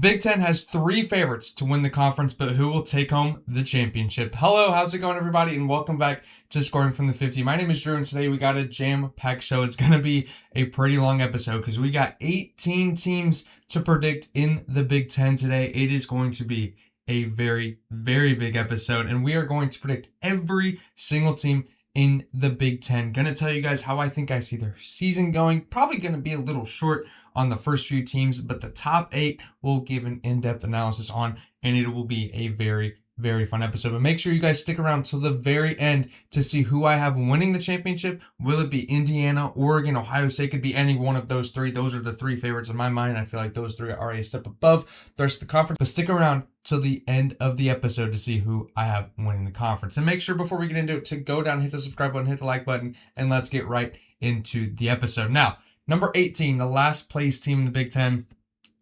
Big Ten has 3 favorites to win the conference, but who will take home the championship? Hello, how's it going, everybody? And welcome back to Scoring from the 50. My name is Drew, and today we got a jam-packed show. It's going to be a pretty long episode because we got 18 teams to predict in the Big Ten today. It is going to be a very, very big episode, and we are going to predict every single team in the Big Ten. Gonna tell you guys how I think I see their season going. Probably gonna be a little short on the first few teams, but the top 8 we'll give an in-depth analysis on, and it will be a very, very fun episode. But make sure you guys stick around till the very end to see who I have winning the championship. Will it be Indiana, Oregon, Ohio State? Could be any one of those 3. Those are the 3 favorites in my mind. I feel like those 3 are a step above the rest of the conference. But stick around till the end of the episode to see who I have winning the conference. And make sure before we get into it to go down, hit the subscribe button, hit the like button, and let's get right into the episode. Now, number 18, the last place team in the Big Ten,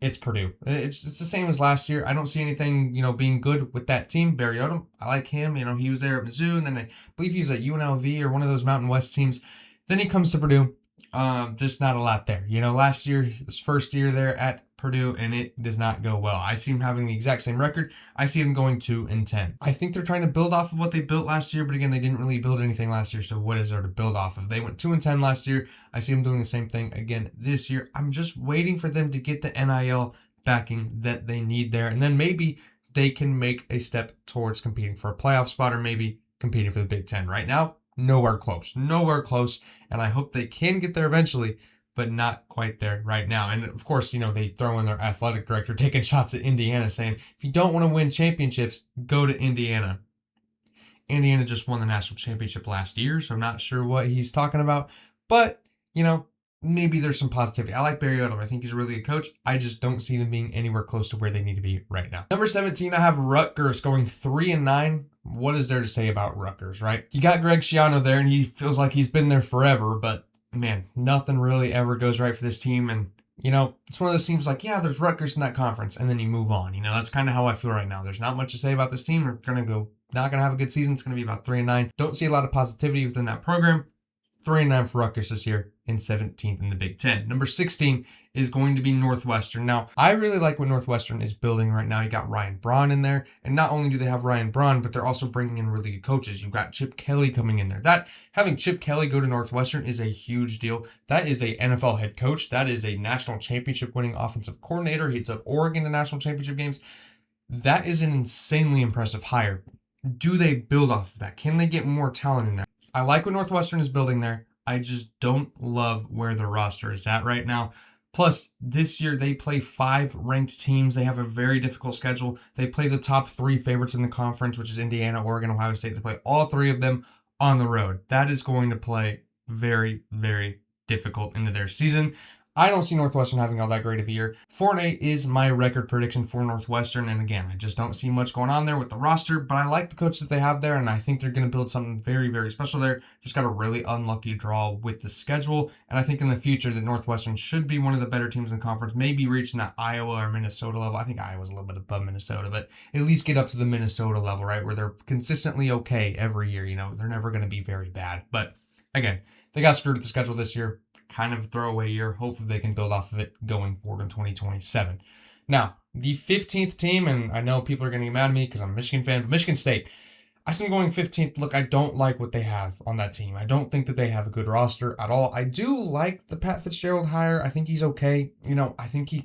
it's Purdue. It's the same as last year. I don't see anything, being good with that team. Barry Odom, I like him. He was there at Mizzou, and then I believe he was at UNLV or one of those Mountain West teams. Then he comes to Purdue. Just not a lot there. Last year, his first year there at Purdue, and it does not go well. I see him having the exact same record. I see them going 2-10. I think they're trying to build off of what they built last year, but again, they didn't really build anything last year, so what is there to build off of? They went 2-10 last year. I see them doing the same thing again this year. I'm just waiting for them to get the NIL backing that they need there, and then maybe they can make a step towards competing for a playoff spot or maybe competing for the Big Ten. Right now, nowhere close, and I hope they can get there eventually, but not quite there right now. And of course, they throw in their athletic director taking shots at Indiana saying, if you don't want to win championships, go to Indiana. Indiana just won the national championship last year, so I'm not sure what he's talking about, but, maybe there's some positivity. I like Barry Odom. I think he's a really good coach. I just don't see them being anywhere close to where they need to be right now. Number 17, I have Rutgers going 3-9. What is there to say about Rutgers, right? You got Greg Schiano there, and he feels like he's been there forever, but man, nothing really ever goes right for this team. And, it's one of those teams like, yeah, there's Rutgers in that conference, and then you move on. That's kind of how I feel right now. There's not much to say about this team. They're not going to have a good season. It's going to be about 3-9. Don't see a lot of positivity within that program. 3-9 for Rutgers this year and 17th in the Big Ten. Number 16 is going to be Northwestern. Now, I really like what Northwestern is building right now. You got Ryan Braun in there, and not only do they have Ryan Braun, but they're also bringing in really good coaches. You've got Chip Kelly coming in there. Having Chip Kelly go to Northwestern is a huge deal. That is a NFL head coach. That is a national championship winning offensive coordinator. He took Oregon to national championship games. That is an insanely impressive hire. Do they build off of that? Can they get more talent in there? I like what Northwestern is building there. I just don't love where the roster is at right now. Plus, this year they play 5 ranked teams. They have a very difficult schedule. They play the top 3 favorites in the conference, which is Indiana, Oregon, Ohio State. They play all 3 of them on the road. That is going to play very, very difficult into their season. I don't see Northwestern having all that great of a year. 4-8 is my record prediction for Northwestern. And again, I just don't see much going on there with the roster, but I like the coach that they have there, and I think they're going to build something very, very special there. Just got a really unlucky draw with the schedule. And I think in the future that Northwestern should be one of the better teams in the conference, maybe reaching that Iowa or Minnesota level. I think Iowa's a little bit above Minnesota, but at least get up to the Minnesota level, right? Where they're consistently okay every year. They're never going to be very bad. But again, they got screwed with the schedule this year. Kind of throwaway year. Hopefully they can build off of it going forward in 2027. Now, the 15th team, and I know people are going to get mad at me because I'm a Michigan fan, but Michigan State, I see them going 15th. Look, I don't like what they have on that team. I don't think that they have a good roster at all. I do like the Pat Fitzgerald hire. I think he's okay. I think he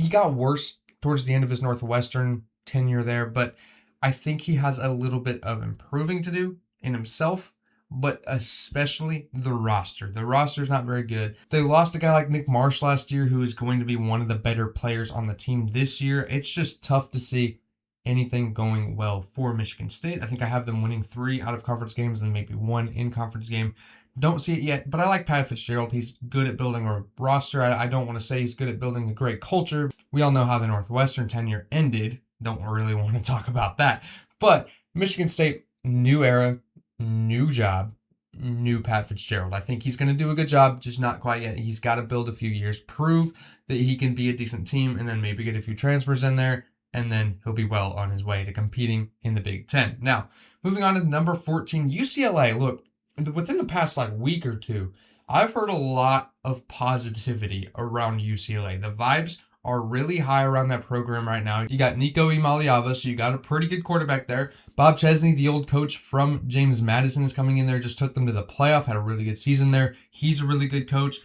got worse towards the end of his Northwestern tenure there, but I think he has a little bit of improving to do in himself. But especially the roster. The roster is not very good. They lost a guy like Nick Marsh last year, who is going to be one of the better players on the team this year. It's just tough to see anything going well for Michigan State. I think I have them winning 3 out-of-conference games and maybe 1 in-conference game. Don't see it yet, but I like Pat Fitzgerald. He's good at building a roster. I don't want to say he's good at building a great culture. We all know how the Northwestern tenure ended. Don't really want to talk about that. But Michigan State, new era, new job, new Pat Fitzgerald. I think he's going to do a good job, just not quite yet. He's got to build a few years, prove that he can be a decent team, and then maybe get a few transfers in there, and then he'll be well on his way to competing in the Big Ten. Now, moving on to number 14, UCLA. Look, within the past week or two, I've heard a lot of positivity around UCLA. The vibes are really high around that program right now. You got Nico Imaliava, so you got a pretty good quarterback there. Bob Chesney, the old coach from James Madison, is coming in there, just took them to the playoff, had a really good season there. He's a really good coach.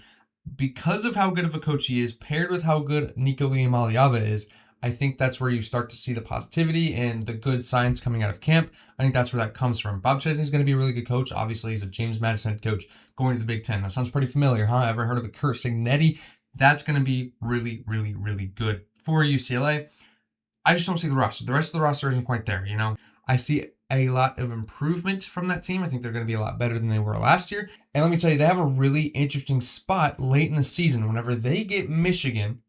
Because of how good of a coach he is, paired with how good Nico Imaliava is, I think that's where you start to see the positivity and the good signs coming out of camp. I think that's where that comes from. Bob Chesney is going to be a really good coach. Obviously, he's a James Madison head coach going to the Big Ten. That sounds pretty familiar, huh? Ever heard of the Kurt Signetti? That's going to be really, really, really good for UCLA. I just don't see the roster. The rest of the roster isn't quite there, you know? I see a lot of improvement from that team. I think they're going to be a lot better than they were last year. And let me tell you, they have a really interesting spot late in the season whenever they get Michigan,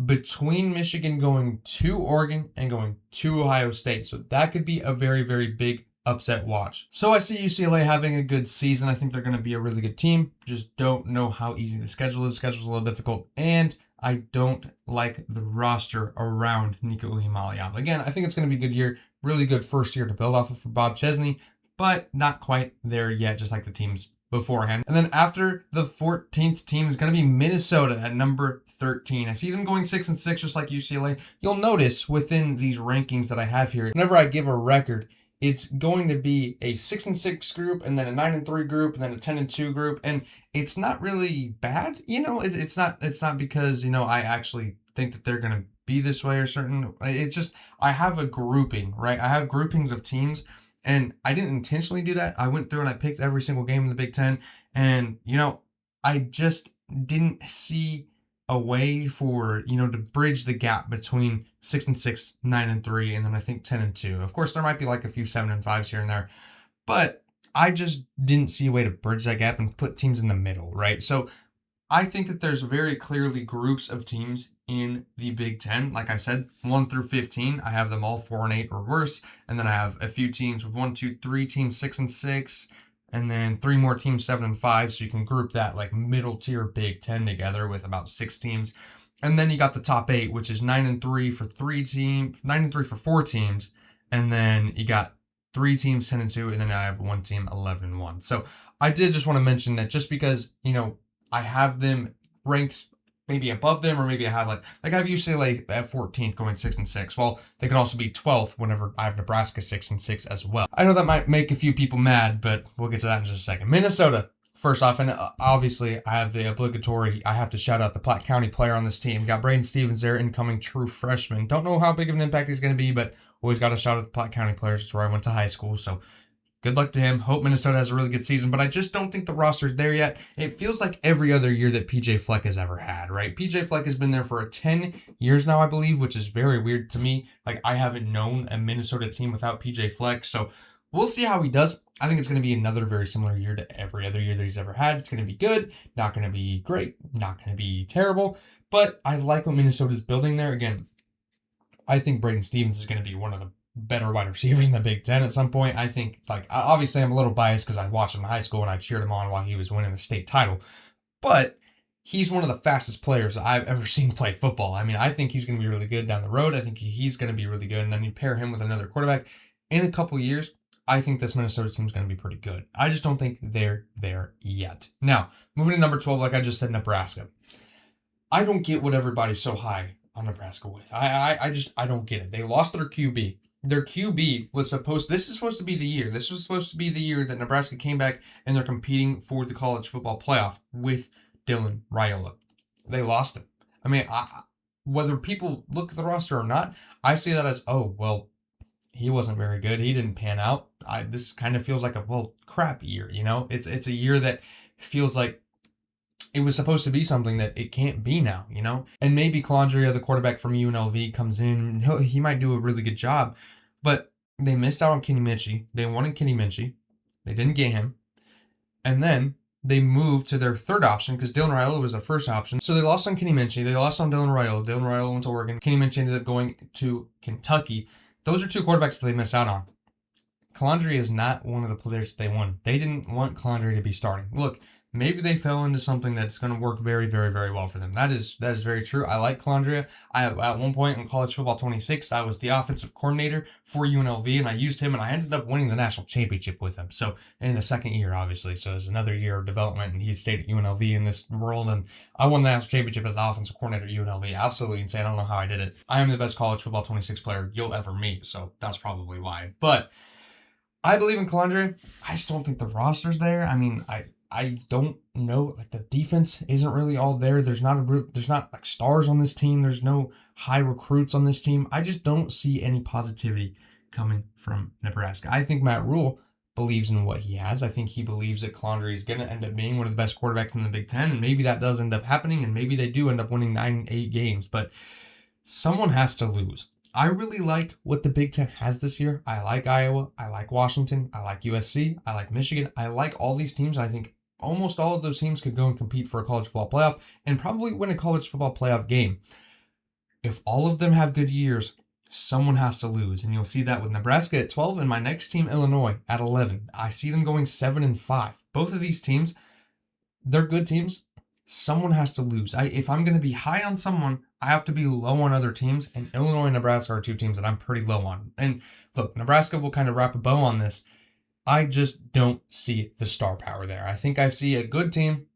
between Michigan going to Oregon and going to Ohio State. So that could be a very, very big upset watch. So I see UCLA having a good season. I think they're going to be a really good team. Just don't know how easy the schedule is. The schedule's a little difficult. And I don't like the roster around Nico Imaliava. Again, I think it's going to be a good year. Really good first year to build off of for Bob Chesney, but not quite there yet, just like the teams beforehand. And then after the 14th team is going to be Minnesota at number 13. I see them going 6-6, just like UCLA. You'll notice within these rankings that I have here, whenever I give a record, it's going to be a 6-6 group, and then a 9-3 group, and then a 10-2 group, and it's not really bad. You know, it's not because, you know, I actually think that they're going to be this way or certain. It's just I have a grouping, right? I have groupings of teams. And I didn't intentionally do that. I went through and I picked every single game in the Big Ten. And, you know, I just didn't see a way for, you know, to bridge the gap between 6-6, 9-3, and then I think 10-2. Of course, there might be like a few 7-5s here and there. But I just didn't see a way to bridge that gap and put teams in the middle, right? So I think that there's very clearly groups of teams in the Big Ten. Like I said, 1 through 15, I have them all 4-8 or worse. And then I have a few teams with 1, 2, 3 teams 6-6, and then 3 more teams 7-5. So you can group that like middle tier Big Ten together with about 6 teams. And then you got the top 8, which is 9-3 for 3 teams, 9-3 for 4 teams. And then you got 3 teams 10-2, and then I have 1 team 11-1. So I did just want to mention that just because, you know, I have them ranked maybe above them, or maybe I have I have UCLA at 14th going 6-6. Well, they could also be 12th whenever I have Nebraska 6-6 as well. I know that might make a few people mad, but we'll get to that in just a second. Minnesota, first off, and obviously I have the obligatory, I have to shout out the Platte County player on this team. Got Braden Stevens there, incoming true freshman. Don't know how big of an impact he's going to be, but always got to shout out the Platte County players. It's where I went to high school, so good luck to him. Hope Minnesota has a really good season, but I just don't think the roster's there yet. It feels like every other year that PJ Fleck has ever had, right? PJ Fleck has been there for 10 years now, I believe, which is very weird to me. Like, I haven't known a Minnesota team without PJ Fleck, so we'll see how he does. I think it's going to be another very similar year to every other year that he's ever had. It's going to be good, not going to be great, not going to be terrible, but I like what Minnesota's building there. Again, I think Braden Stevens is going to be one of the better wide receivers in the Big Ten at some point. I think, obviously I'm a little biased because I watched him in high school and I cheered him on while he was winning the state title, but he's one of the fastest players I've ever seen play football. I mean, I think he's going to be really good down the road. I think he's going to be really good, and then you pair him with another quarterback in a couple years. I think this Minnesota team is going to be pretty good. I just don't think they're there yet. Now, moving to number 12, like I just said, Nebraska. I don't get what everybody's so high on Nebraska with. I don't get it. They lost their QB. Their QB was this is supposed to be the year. This was supposed to be the year that Nebraska came back and they're competing for the college football playoff with Dylan Raiola. They lost him. I mean, whether people look at the roster or not, I see that as, oh, well, he wasn't very good. He didn't pan out. This kind of feels like a, crap year, you know? It's a year that feels like it was supposed to be something that it can't be now, you know? And maybe Calandria, the quarterback from UNLV, comes in. He might do a really good job. But they missed out on Kenny Minchie. They wanted Kenny Minchie. They didn't get him. And then they moved to their third option because Dylan Raiola was their first option. So they lost on Kenny Minchie. They lost on Dylan Raiola. Dylan Raiola went to Oregon. Kenny Minchie ended up going to Kentucky. Those are 2 quarterbacks that they missed out on. Calandria is not one of the players that they wanted. They didn't want Calandria to be starting. Look, maybe they fell into something that's going to work very, very, very well for them. That is very true. I like Calandria. At one point in College Football 26, I was the offensive coordinator for UNLV, and I used him, and I ended up winning the national championship with him. So in the second year, obviously, so it was another year of development, and he stayed at UNLV in this world, and I won the national championship as the offensive coordinator at UNLV. Absolutely insane. I don't know how I did it. I am the best College Football 26 player you'll ever meet, so that's probably why. But I believe in Calandria. I just don't think the roster's there. I mean, I don't know. Like, the defense isn't really all there. There's not like stars on this team. There's no high recruits on this team. I just don't see any positivity coming from Nebraska. I think Matt Rule believes in what he has. I think he believes that Calandria is going to end up being one of the best quarterbacks in the Big Ten, and maybe that does end up happening, and maybe they do end up winning 9-8 games. But someone has to lose. I really like what the Big Ten has this year. I like Iowa. I like Washington. I like USC. I like Michigan. I like all these teams. I think almost all of those teams could go and compete for a college football playoff and probably win a college football playoff game. If all of them have good years, someone has to lose. And you'll see that with Nebraska at 12 and my next team, Illinois, at 11. I see them going 7-5. Both of these teams, they're good teams. Someone has to lose. If I'm going to be high on someone, I have to be low on other teams, and Illinois and Nebraska are two teams that I'm pretty low on. And look, Nebraska will kind of wrap a bow on this. I just don't see the star power there. I think I see a good team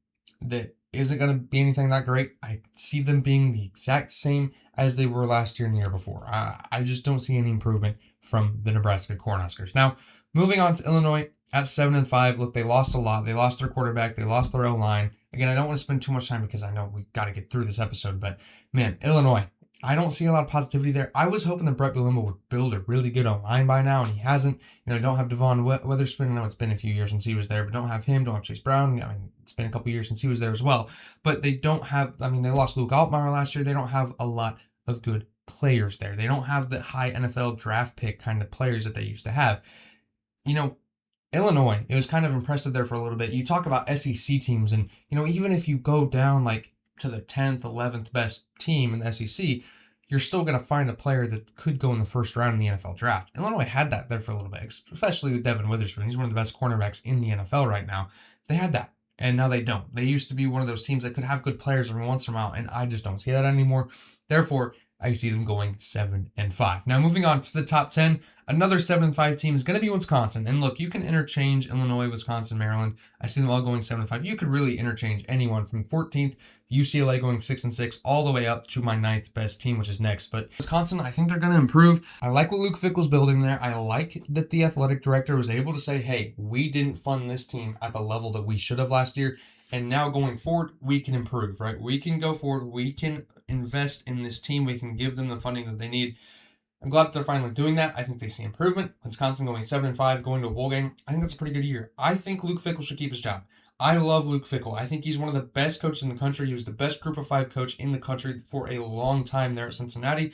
that isn't going to be anything that great. I see them being the exact same as they were last year and the year before. I just don't see any improvement from the Nebraska Cornhuskers. Now, moving on to Illinois at 7-5. Look, they lost a lot. They lost their quarterback. They lost their O-line. Again, I don't want to spend too much time because I know we got to get through this episode, but man, Illinois, I don't see a lot of positivity there. I was hoping that Brett Bielema would build a really good O-line by now, and he hasn't. You know, don't have Devon Witherspoon. I know it's been a few years since he was there, but don't have him. Don't have Chase Brown. I mean, it's been a couple years since he was there as well. But they don't have, I mean, they lost Luke Altmaier last year. They don't have a lot of good players there. They don't have the high NFL draft pick kind of players that they used to have. You know, Illinois, it was kind of impressive there for a little bit. You talk about SEC teams, and, you know, even if you go down like to the 10th, 11th best team in the SEC, you're still going to find a player that could go in the first round in the NFL draft. Illinois had that there for a little bit, especially with Devon Witherspoon. He's one of the best cornerbacks in the NFL right now. They had that, and now they don't. They used to be one of those teams that could have good players every once in a while, and I just don't see that anymore. Therefore, I see them going 7-5. Now, moving on to the top 10, another 7-5 team is going to be Wisconsin. And look, you can interchange Illinois, Wisconsin, Maryland. I see them all going 7-5. You could really interchange anyone from 14th, UCLA going 6-6, all the way up to my 9th best team, which is next. But Wisconsin, I think they're going to improve. I like what Luke Fickell's building there. I like that the athletic director was able to say, hey, we didn't fund this team at the level that we should have last year. And now going forward, we can improve, right? We can go forward. We can invest in this team. We can give them the funding that they need. I'm glad that they're finally doing that. I think they see improvement. Wisconsin going 7-5, going to a bowl game. I think that's a pretty good year. I think Luke Fickell should keep his job. I love Luke Fickell. I think he's one of the best coaches in the country. He was the best Group of 5 coach in the country for a long time there at Cincinnati.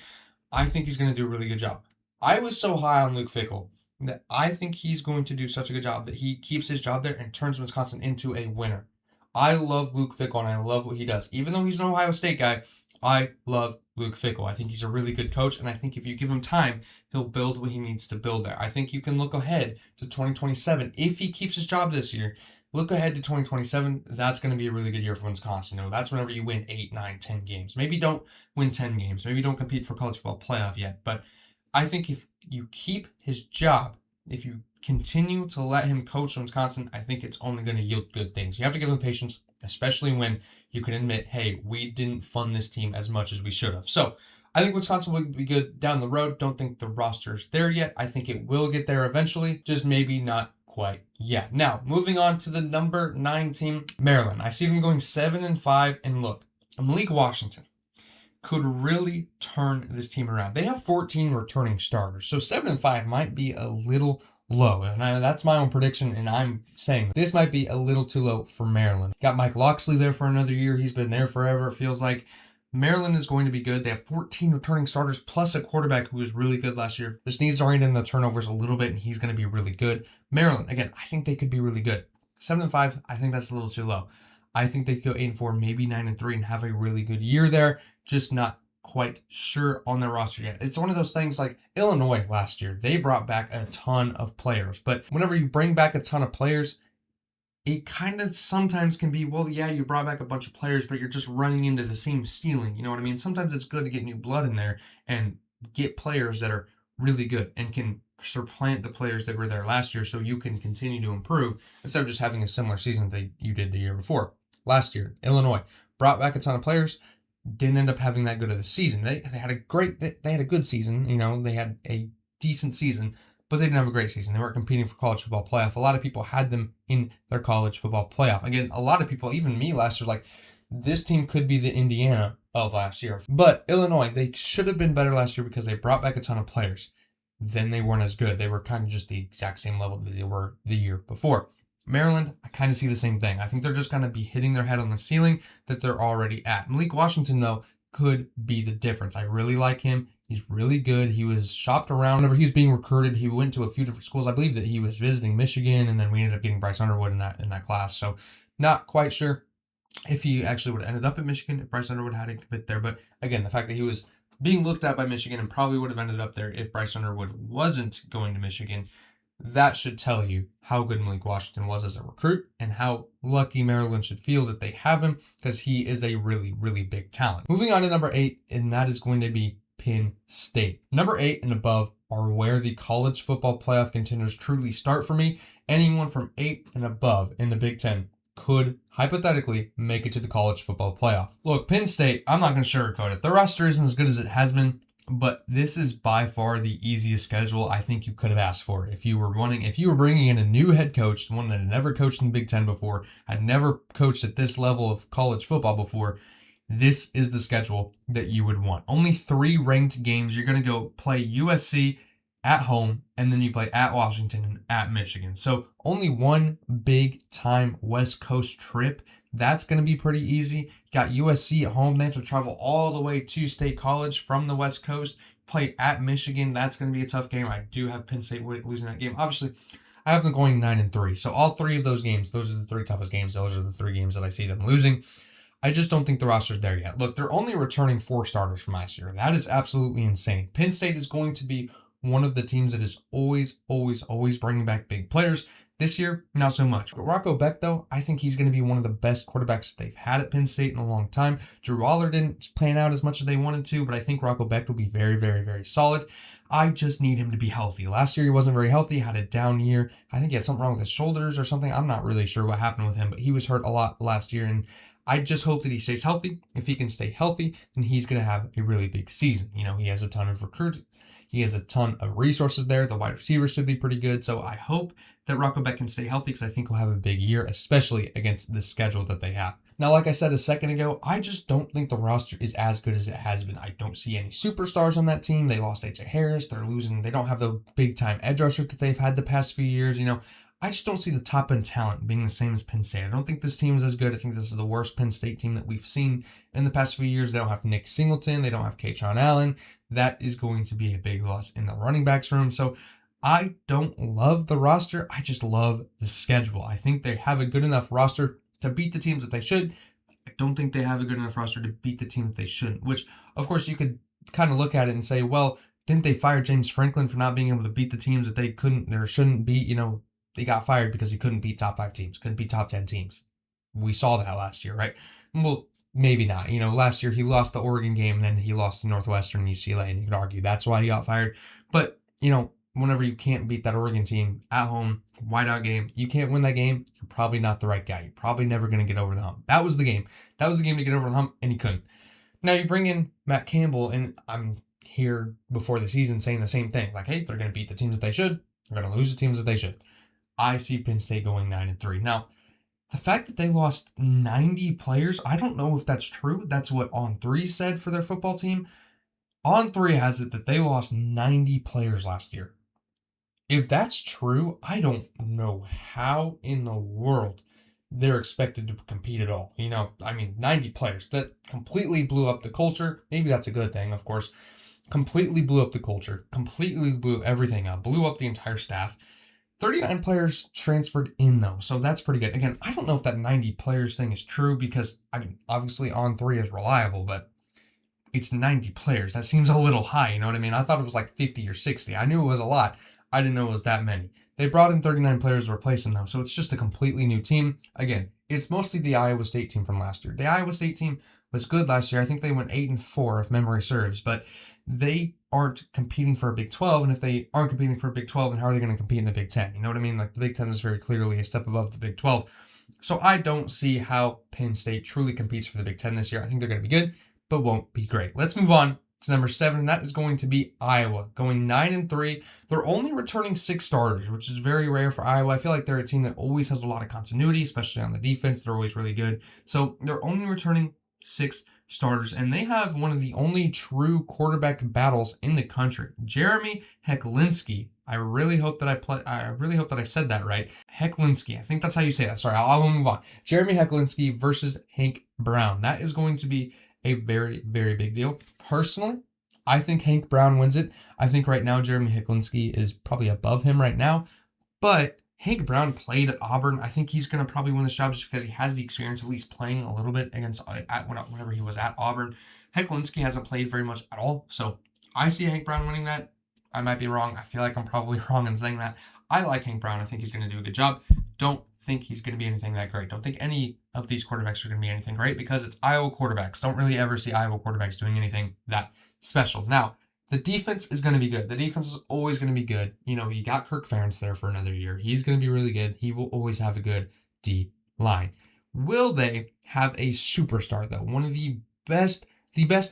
I think he's going to do a really good job. I was so high on Luke Fickell that I think he's going to do such a good job that he keeps his job there and turns Wisconsin into a winner. I love Luke Fickell, and I love what he does. Even though he's an Ohio State guy, I love Luke Fickell. I think he's a really good coach, and I think if you give him time, he'll build what he needs to build there. I think you can look ahead to 2027. If he keeps his job this year, look ahead to 2027. That's going to be a really good year for Wisconsin. You know, that's whenever you win 8, 9, 10 games. Maybe don't win 10 games. Maybe don't compete for college football playoff yet. But I think if you keep his job, if you continue to let him coach Wisconsin, I think it's only going to yield good things. You have to give him patience, especially when you can admit, hey, we didn't fund this team as much as we should have. So I think Wisconsin will be good down the road. Don't think the roster's there yet. I think it will get there eventually, just maybe not quite yet. Now, moving on to the number 9 team, Maryland. I see them going 7-5, and look, Malik Washington could really turn this team around. They have 14 returning starters, so 7-5 might be a little low, and that's my own prediction, and I'm saying this might be a little too low for Maryland. Got Mike Loxley there for another year. He's been there forever, it feels like. Maryland is going to be good. They have 14 returning starters plus a quarterback who was really good last year. Just needs to rein in the turnovers a little bit, and he's going to be really good. Maryland, again, I think they could be really good. 7-5, I think that's a little too low. I think they could go 8-4, maybe 9-3, and have a really good year there. Just not quite sure on their roster yet. It's one of those things like Illinois last year. They brought back a ton of players, but whenever you bring back a ton of players, it kind of sometimes can be, well, yeah, you brought back a bunch of players, but you're just running into the same ceiling. You know what I mean? Sometimes it's good to get new blood in there and get players that are really good and can supplant the players that were there last year so you can continue to improve instead of just having a similar season that you did the year before. Last year, Illinois brought back a ton of players, didn't end up having that good of a season. They had a good season, they had a decent season, but they didn't have a great season. They weren't competing for college football playoff. A lot of people had them in their college football playoff. Again, a lot of people, even me last year, like, this team could be the Indiana of last year. But Illinois, they should have been better last year because they brought back a ton of players. Then they weren't as good. They were kind of just the exact same level that they were the year before. Maryland, I kind of see the same thing. I think they're just going to be hitting their head on the ceiling that they're already at. Malik Washington, though, could be the difference. I really like him. He's really good. He was shopped around whenever he was being recruited. He went to a few different schools. I believe that he was visiting Michigan, and then we ended up getting Bryce Underwood in that class. So not quite sure if he actually would have ended up at Michigan if Bryce Underwood hadn't commit there. But again, the fact that he was being looked at by Michigan and probably would have ended up there if Bryce Underwood wasn't going to Michigan, that should tell you how good Malik Washington was as a recruit and how lucky Maryland should feel that they have him because he is a really, really big talent. Moving on to number 8, and that is going to be Penn State. Number 8 and above are where the college football playoff contenders truly start for me. Anyone from 8 and above in the Big Ten could hypothetically make it to the college football playoff. Look, Penn State, I'm not going to sugarcoat it. The roster isn't as good as it has been, but this is by far the easiest schedule I think you could have asked for. If you were bringing in a new head coach, one that had never coached in the Big Ten before, had never coached at this level of college football before, this is the schedule that you would want. Only 3 ranked games. You're going to go play USC at home, and then you play at Washington and at Michigan. So only one big time West Coast trip. That's going to be pretty easy. Got USC at home. They have to travel all the way to State College from the West Coast. Play at Michigan. That's going to be a tough game. I do have Penn State losing that game. Obviously, I have them going 9-3. So all 3 of those games, those are the 3 toughest games. Those are the 3 games that I see them losing. I just don't think the roster's there yet. Look, they're only returning 4 starters from last year. That is absolutely insane. Penn State is going to be one of the teams that is always bringing back big players. This year, not so much. But Rocco Beck, though, I think he's going to be one of the best quarterbacks that they've had at Penn State in a long time. Drew Waller didn't plan out as much as they wanted to, but I think Rocco Beck will be very solid. I just need him to be healthy. Last year, he wasn't very healthy, had a down year. I think he had something wrong with his shoulders or something. I'm not really sure what happened with him, but he was hurt a lot last year, and I just hope that he stays healthy. If he can stay healthy, then he's going to have a really big season. He has a ton of recruits. He has a ton of resources there. The wide receivers should be pretty good. So I hope that Rocco Beck can stay healthy because I think he'll have a big year, especially against the schedule that they have. Now, like I said a second ago, I just don't think the roster is as good as it has been. I don't see any superstars on that team. They lost AJ Harris. They're losing. They don't have the big-time edge rusher that they've had the past few years. I just don't see the top-end talent being the same as Penn State. I don't think this team is as good. I think this is the worst Penn State team that we've seen in the past few years. They don't have Nick Singleton. They don't have Kaytron Allen. That is going to be a big loss in the running backs room. So I don't love the roster. I just love the schedule. I think they have a good enough roster to beat the teams that they should. I don't think they have a good enough roster to beat the team that they shouldn't, which, of course, you could kind of look at it and say, well, didn't they fire James Franklin for not being able to beat the teams that they couldn't or shouldn't beat? They got fired because he couldn't beat top 5 teams, couldn't beat top 10 teams. We saw that last year, right? Well, maybe not. Last year he lost the Oregon game, and then he lost to Northwestern and UCLA, and you could argue that's why he got fired. But, whenever you can't beat that Oregon team at home, whiteout game, you can't win that game, you're probably not the right guy. You're probably never going to get over the hump. That was the game. That was the game to get over the hump, and he couldn't. Now you bring in Matt Campbell, and I'm here before the season saying the same thing. Like, hey, they're going to beat the teams that they should. They're going to lose the teams that they should. I see Penn State going 9-3. Now, the fact that they lost 90 players, I don't know if that's true. That's what On3 said for their football team. On3 has it that they lost 90 players last year. If that's true, I don't know how in the world they're expected to compete at all. 90 players. That completely blew up the culture. Maybe that's a good thing, of course. Completely blew up the culture. Completely blew everything up. Blew up the entire staff. 39 players transferred in, though, so that's pretty good. Again, I don't know if that 90 players thing is true because, obviously On3 is reliable, but it's 90 players. That seems a little high, you know what I mean? I thought it was like 50 or 60. I knew it was a lot. I didn't know it was that many. They brought in 39 players to replace him, though, so it's just a completely new team. Again, it's mostly the Iowa State team from last year. The Iowa State team was good last year. I think they went 8-4 if memory serves, but they aren't competing for a Big 12, and if they aren't competing for a Big 12, then how are they going to compete in the Big 10? You know what I mean? Like, the Big 10 is very clearly a step above the Big 12. So I don't see how Penn State truly competes for the Big 10 this year. I think they're going to be good, but won't be great. Let's move on to number 7, and that is going to be Iowa, going 9-3. They're only returning 6 starters, which is very rare for Iowa. I feel like they're a team that always has a lot of continuity, especially on the defense. They're always really good. So they're only returning 6 starters, and they have one of the only true quarterback battles in the country. Jeremy Hecklinski. I really hope that I said that right. Hecklinski. I think that's how you say that. Sorry, I'll move on. Jeremy Hecklinski versus Hank Brown. That is going to be a very, very big deal. Personally, I think Hank Brown wins it. I think right now Jeremy Hecklinski is probably above him right now, but Hank Brown played at Auburn. I think he's going to probably win this job just because he has the experience of at least playing a little bit whenever he was at Auburn. Hecklinski hasn't played very much at all, so I see Hank Brown winning that. I might be wrong. I feel like I'm probably wrong in saying that. I like Hank Brown. I think he's going to do a good job. Don't think he's going to be anything that great. Don't think any of these quarterbacks are going to be anything great because it's Iowa quarterbacks. Don't really ever see Iowa quarterbacks doing anything that special. Now, the defense is going to be good. The defense is always going to be good. You know, you got Kirk Ferentz there for another year. He's going to be really good. He will always have a good D line. Will they have a superstar, though? One of the best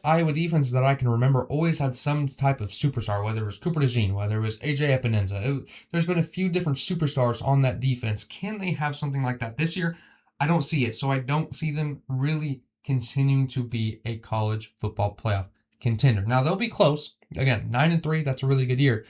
Iowa defenses that I can remember always had some type of superstar, whether it was Cooper DeJean, whether it was AJ Epinenza. There's been a few different superstars on that defense. Can they have something like that this year? I don't see it. So I don't see them really continuing to be a college football playoff contender. Now, they'll be close. Again, 9-3, that's a really good year.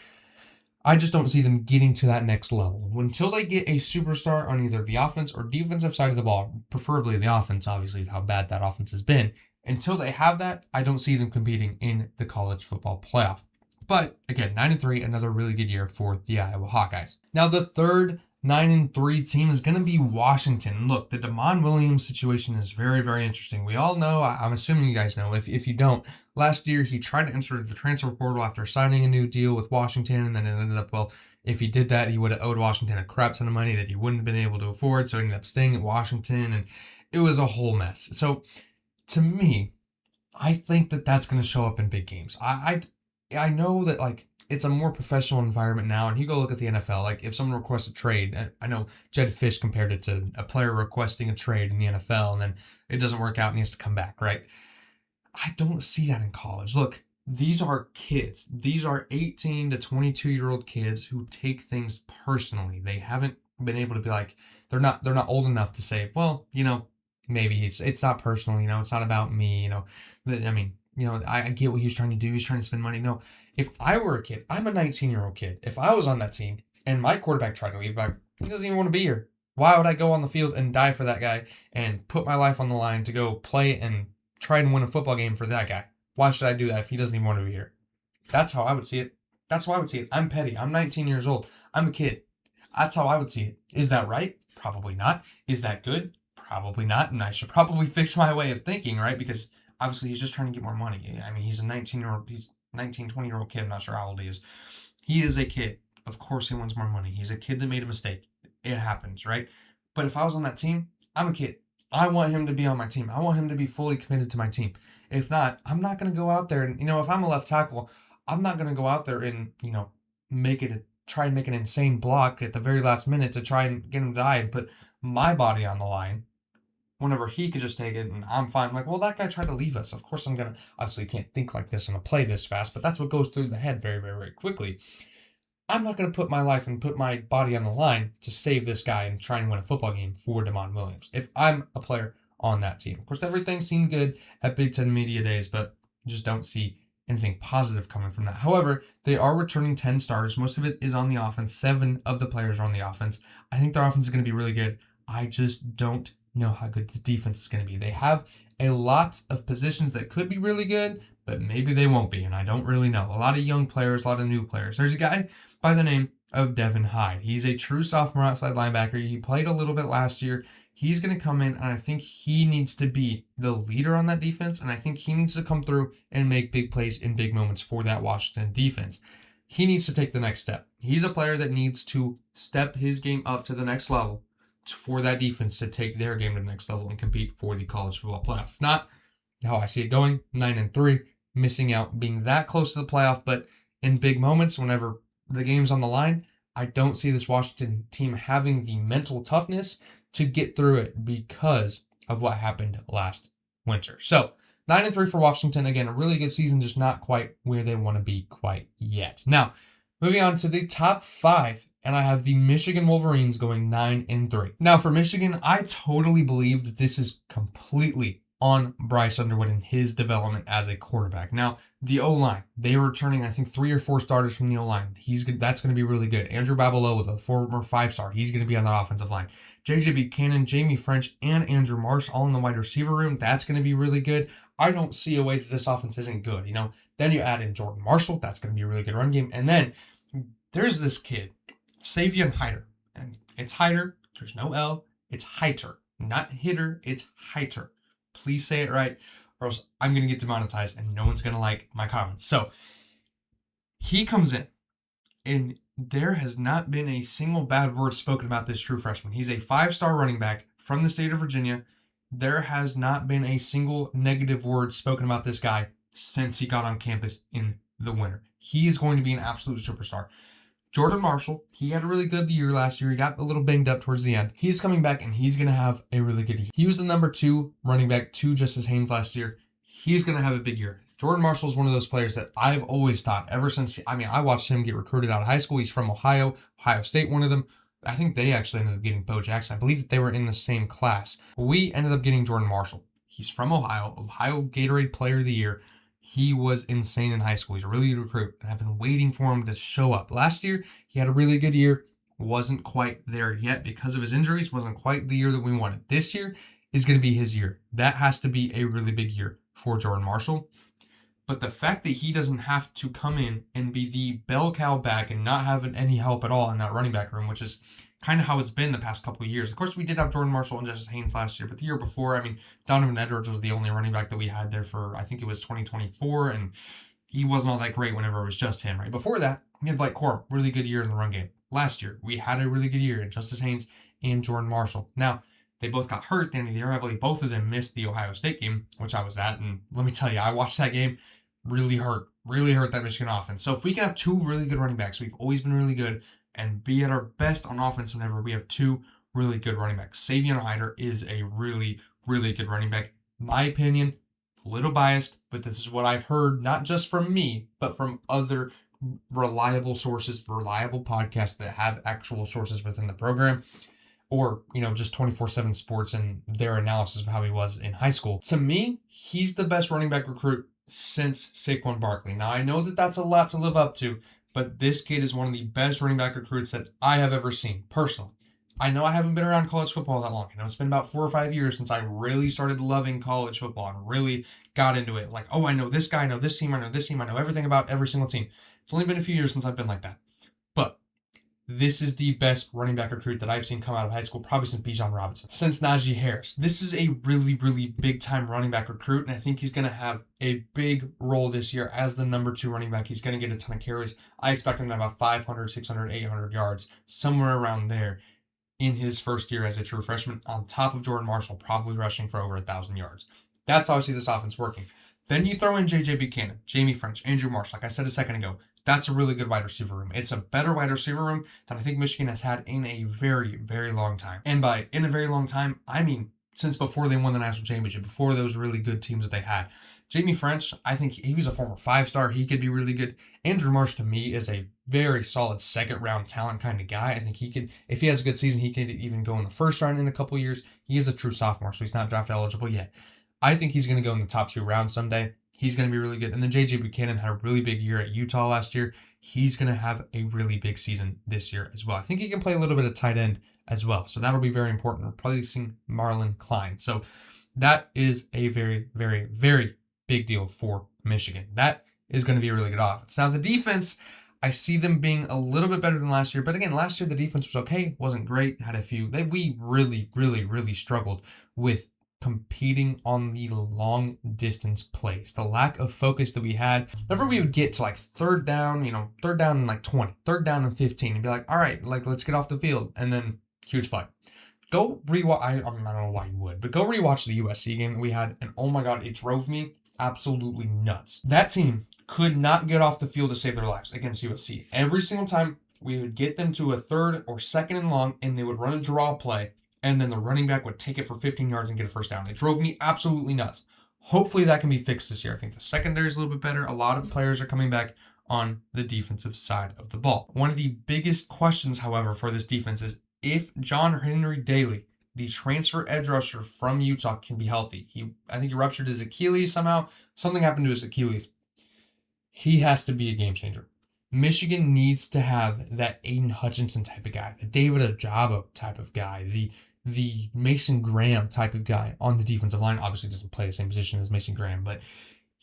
I just don't see them getting to that next level. Until they get a superstar on either the offense or defensive side of the ball, preferably the offense, obviously, how bad that offense has been. Until they have that, I don't see them competing in the college football playoff. But again, 9-3, another really good year for the Iowa Hawkeyes. Now, the third 9-3 team is going to be Washington. Look, the Damon Williams situation is very, very interesting. We all know, I'm assuming you guys know, if you don't, last year he tried to enter the transfer portal after signing a new deal with Washington, and then it ended up, well, if he did that, he would have owed Washington a crap ton of money that he wouldn't have been able to afford, so he ended up staying at Washington, and it was a whole mess. So, to me, I think that that's going to show up in big games. I know that, like, it's a more professional environment now, and you go look at the NFL, like, if someone requests a trade, I know Jed Fish compared it to a player requesting a trade in the NFL, and then it doesn't work out and he has to come back, right? I don't see that in college. Look, these are kids. These are 18 to 22-year-old kids who take things personally. They haven't been able to be like, they're not old enough to say, well, you know, maybe it's not personal, you know, it's not about me, you know. I mean, you know, I get what he was trying to do. He's trying to spend money. No, if I were a kid, I'm a 19-year-old kid. If I was on that team and my quarterback tried to leave, he doesn't even want to be here. Why would I go on the field and die for that guy and put my life on the line to go play and try and win a football game for that guy? Why should I do that if he doesn't even want to be here? That's how I would see it. That's how I would see it. I'm petty. I'm 19 years old. I'm a kid. That's how I would see it. Is that right? Probably not. Is that good? Probably not, and I should probably fix my way of thinking, right? Because obviously he's just trying to get more money. I mean, he's a 20-year-old kid. I'm not sure how old he is. He is a kid. Of course he wants more money. He's a kid that made a mistake. It happens, right? But if I was on that team, I'm a kid. I want him to be on my team. I want him to be fully committed to my team. If not, I'm not going to go out there and, you know, if I'm a left tackle, I'm not going to go out there and, you know, try and make an insane block at the very last minute to try and get him to die and put my body on the line whenever he could just take it and I'm fine. I'm like, well, that guy tried to leave us. Of course I'm going to, obviously you can't think like this and play this fast, but that's what goes through the head very, very, very quickly. I'm not going to put my life and put my body on the line to save this guy and try and win a football game for Damon Williams if I'm a player on that team. Of course, everything seemed good at Big Ten Media Days, but just don't see anything positive coming from that. However, they are returning 10 starters. Most of it is on the offense. 7 of the players are on the offense. I think their offense is going to be really good. I just don't know how good the defense is going to be. They have a lot of positions that could be really good, but maybe they won't be, and I don't really know. A lot of young players, a lot of new players. There's a guy by the name of Devin Hyde. He's a true sophomore outside linebacker. He played a little bit last year. He's going to come in, and I think he needs to be the leader on that defense, and I think he needs to come through and make big plays in big moments for that Washington defense. he needs to take the next step. He's a player that needs to step his game up to the next level for that defense to take their game to the next level and compete for the college football playoff. If not, how I see it going, 9-3, missing out, being that close to the playoff, but in big moments, whenever the game's on the line, I don't see this Washington team having the mental toughness to get through it because of what happened last winter. So 9-3 for Washington. Again, a really good season, just not quite where they want to be quite yet. Now, moving on to the top 5, and I have the Michigan Wolverines going 9-3. Now, for Michigan, I totally believe that this is completely on Bryce Underwood and his development as a quarterback. Now, the O-line, they were returning, I think, 3 or 4 starters from the O-line. That's going to be really good. Andrew Babalola, the former 5-star, he's going to be on the offensive line. J.J. Buchanan, Jamie French, and Andrew Marsh all in the wide receiver room. That's going to be really good. I don't see a way that this offense isn't good. Then you add in Jordan Marshall. That's going to be a really good run game. And then there's this kid, Savion Hyder. And it's Hyder. There's no L. It's Hyter. Not hitter. It's Hyter. Please say it right, or else I'm going to get demonetized and no one's going to like my comments. So he comes in, and there has not been a single bad word spoken about this true freshman. He's a 5-star running back from the state of Virginia. There has not been a single negative word spoken about this guy since he got on campus in the winter. He is going to be an absolute superstar. Jordan Marshall, he had a really good year last year. He got a little banged up towards the end. He's coming back, and he's going to have a really good year. He was the number 2 running back to Justice Haynes last year. He's going to have a big year. Jordan Marshall is one of those players that I've always thought ever since, I watched him get recruited out of high school. He's from Ohio State, one of them. I think they actually ended up getting Bo Jackson. I believe that they were in the same class. We ended up getting Jordan Marshall. He's from Ohio Gatorade Player of the Year. He was insane in high school. He's a really good recruit, and I've been waiting for him to show up. Last year, he had a really good year. Wasn't quite there yet because of his injuries. Wasn't quite the year that we wanted. This year is going to be his year. That has to be a really big year for Jordan Marshall. But the fact that he doesn't have to come in and be the bell cow back and not have any help at all in that running back room, which is kind of how it's been the past couple of years. Of course, we did have Jordan Marshall and Justice Haynes last year, but the year before, Donovan Edwards was the only running back that we had there for, I think it was 2024, and he wasn't all that great whenever it was just him, right? Before that, we had Blake Corum, really good year in the run game. Last year, we had a really good year in Justice Haynes and Jordan Marshall. Now, they both got hurt at the end of the year. I believe both of them missed the Ohio State game, which I was at, and let me tell you, I watched that game. Really hurt that Michigan offense. So if we can have 2 really good running backs, we've always been really good, and be at our best on offense whenever we have 2 really good running backs. Savion Hyder is a really, really good running back. My opinion, a little biased, but this is what I've heard, not just from me, but from other reliable sources, reliable podcasts that have actual sources within the program, or, just 24/7 Sports and their analysis of how he was in high school. To me, he's the best running back recruit since Saquon Barkley. Now, I know that that's a lot to live up to, but this kid is one of the best running back recruits that I have ever seen, personally. I know I haven't been around college football that long. I know it's been about 4 or 5 years since I really started loving college football and really got into it. Like, I know this guy, I know this team, I know this team, I know everything about every single team. It's only been a few years since I've been like that. But this is the best running back recruit that I've seen come out of high school, probably since Bijan Robinson, since Najee Harris. This is a really, really big-time running back recruit, and I think he's going to have a big role this year as the number 2 running back. He's going to get a ton of carries. I expect him to have about 500, 600, 800 yards, somewhere around there in his first year as a true freshman, on top of Jordan Marshall, probably rushing for over 1,000 yards. That's how I see this offense working. Then you throw in J.J. Buchanan, Jamie French, Andrew Marsh, like I said a second ago. That's a really good wide receiver room. It's a better wide receiver room than I think Michigan has had in a very, very long time. And by in a very long time, I mean since before they won the national championship, before those really good teams that they had. Jamie French, I think he was a former 5-star. He could be really good. Andrew Marsh, to me, is a very solid second-round talent kind of guy. I think he could, if he has a good season, he could even go in the first round in a couple years. He is a true sophomore, so he's not draft eligible yet. I think he's going to go in the top 2 rounds someday. He's going to be really good. And then J.J. Buchanan had a really big year at Utah last year. He's going to have a really big season this year as well. I think he can play a little bit of tight end as well. So that'll be very important, replacing Marlon Klein. So that is a very, very, very big deal for Michigan. That is going to be a really good offense. Now, the defense, I see them being a little bit better than last year. But again, last year the defense was okay. Wasn't great. Had a few. We really, really, really struggled with competing on the long distance plays. The lack of focus that we had. Whenever we would get to like third down, third down in like 20, third down in 15, and be like, all right, like let's get off the field. And then huge play. Go rewatch. I don't know why you would, but go rewatch the USC game that we had. And oh my God, it drove me absolutely nuts. That team could not get off the field to save their lives against USC. Every single time we would get them to a third or second and long, and they would run a draw play, and then the running back would take it for 15 yards and get a first down. It drove me absolutely nuts. Hopefully that can be fixed this year. I think the secondary is a little bit better. A lot of players are coming back on the defensive side of the ball. One of the biggest questions, however, for this defense is if John Henry Daly, the transfer edge rusher from Utah, can be healthy. I think he ruptured his Achilles somehow. Something happened to his Achilles. He has to be a game changer. Michigan needs to have that Aiden Hutchinson type of guy, the David Ojabo type of guy, the Mason Graham type of guy on the defensive line. Obviously doesn't play the same position as Mason Graham, but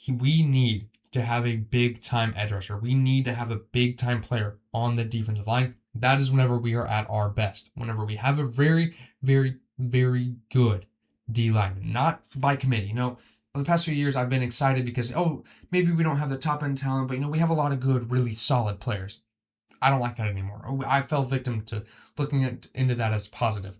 we need to have a big-time edge rusher. We need to have a big-time player on the defensive line. That is whenever we are at our best. Whenever we have a very, very, very good D lineman, not by committee. The past few years I've been excited because, maybe we don't have the top-end talent, but, we have a lot of good, really solid players. I don't like that anymore. I fell victim to looking into that as positive.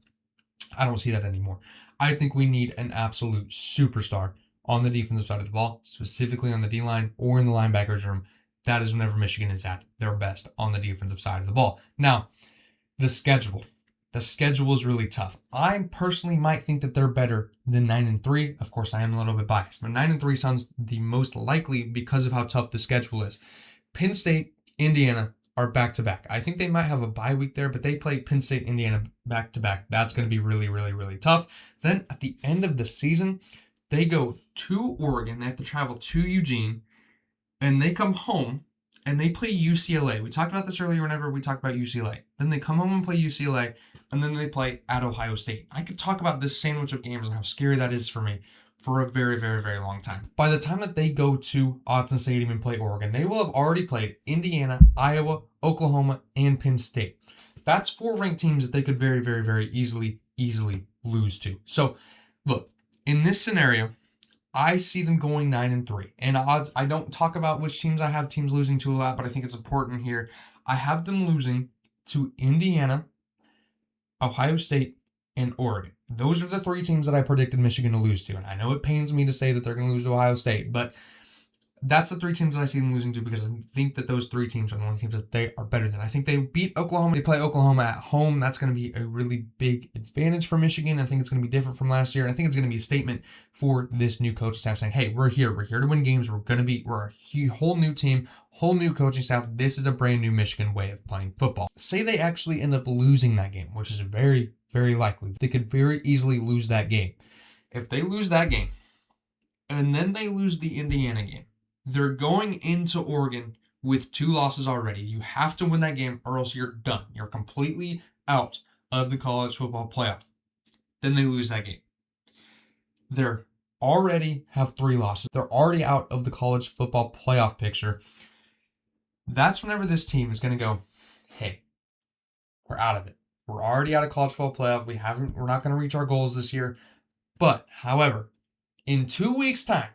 I don't see that anymore. I think we need an absolute superstar on the defensive side of the ball, specifically on the D-line or in the linebackers room. That is whenever Michigan is at their best on the defensive side of the ball. Now, the schedule. The schedule is really tough. I personally might think that they're better than 9-3. Of course, I am a little bit biased, but 9-3 sounds the most likely because of how tough the schedule is. Penn State, Indiana are back-to-back. I think they might have a bye week there, but they play Penn State, Indiana back-to-back. That's going to be really, really, really tough. Then at the end of the season, they go to Oregon. They have to travel to Eugene, and they come home and they play UCLA. We talked about this earlier whenever we talked about UCLA. Then they come home and play UCLA, and then they play at Ohio State. I could talk about this sandwich of games and how scary that is for me for a very, very, very long time. By the time that they go to Autzen Stadium and play Oregon, they will have already played Indiana, Iowa, Oklahoma, and Penn State. That's 4 ranked teams that they could very, very, very easily lose to. So, look, in this scenario, I see them going 9-3. And I don't talk about which teams I have teams losing to a lot, but I think it's important here. I have them losing to Indiana, Ohio State, and Oregon. Those are the 3 teams that I predicted Michigan to lose to. And I know it pains me to say that they're going to lose to Ohio State, but that's the 3 teams that I see them losing to because I think that those 3 teams are the only teams that they are better than. I think they beat Oklahoma. They play Oklahoma at home. That's going to be a really big advantage for Michigan. I think it's going to be different from last year. I think it's going to be a statement for this new coaching staff saying, hey, we're here. We're here to win games. We're a whole new team, whole new coaching staff. This is a brand new Michigan way of playing football. Say they actually end up losing that game, which is very, very likely. They could very easily lose that game. If they lose that game and then they lose the Indiana game, they're going into Oregon with 2 losses already. You have to win that game or else you're done. You're completely out of the college football playoff. Then they lose that game. They're already have 3 losses. They're already out of the college football playoff picture. That's whenever this team is going to go, hey, we're out of it. We're already out of college football playoff. We're not going to reach our goals this year. But, however, in 2 weeks' time,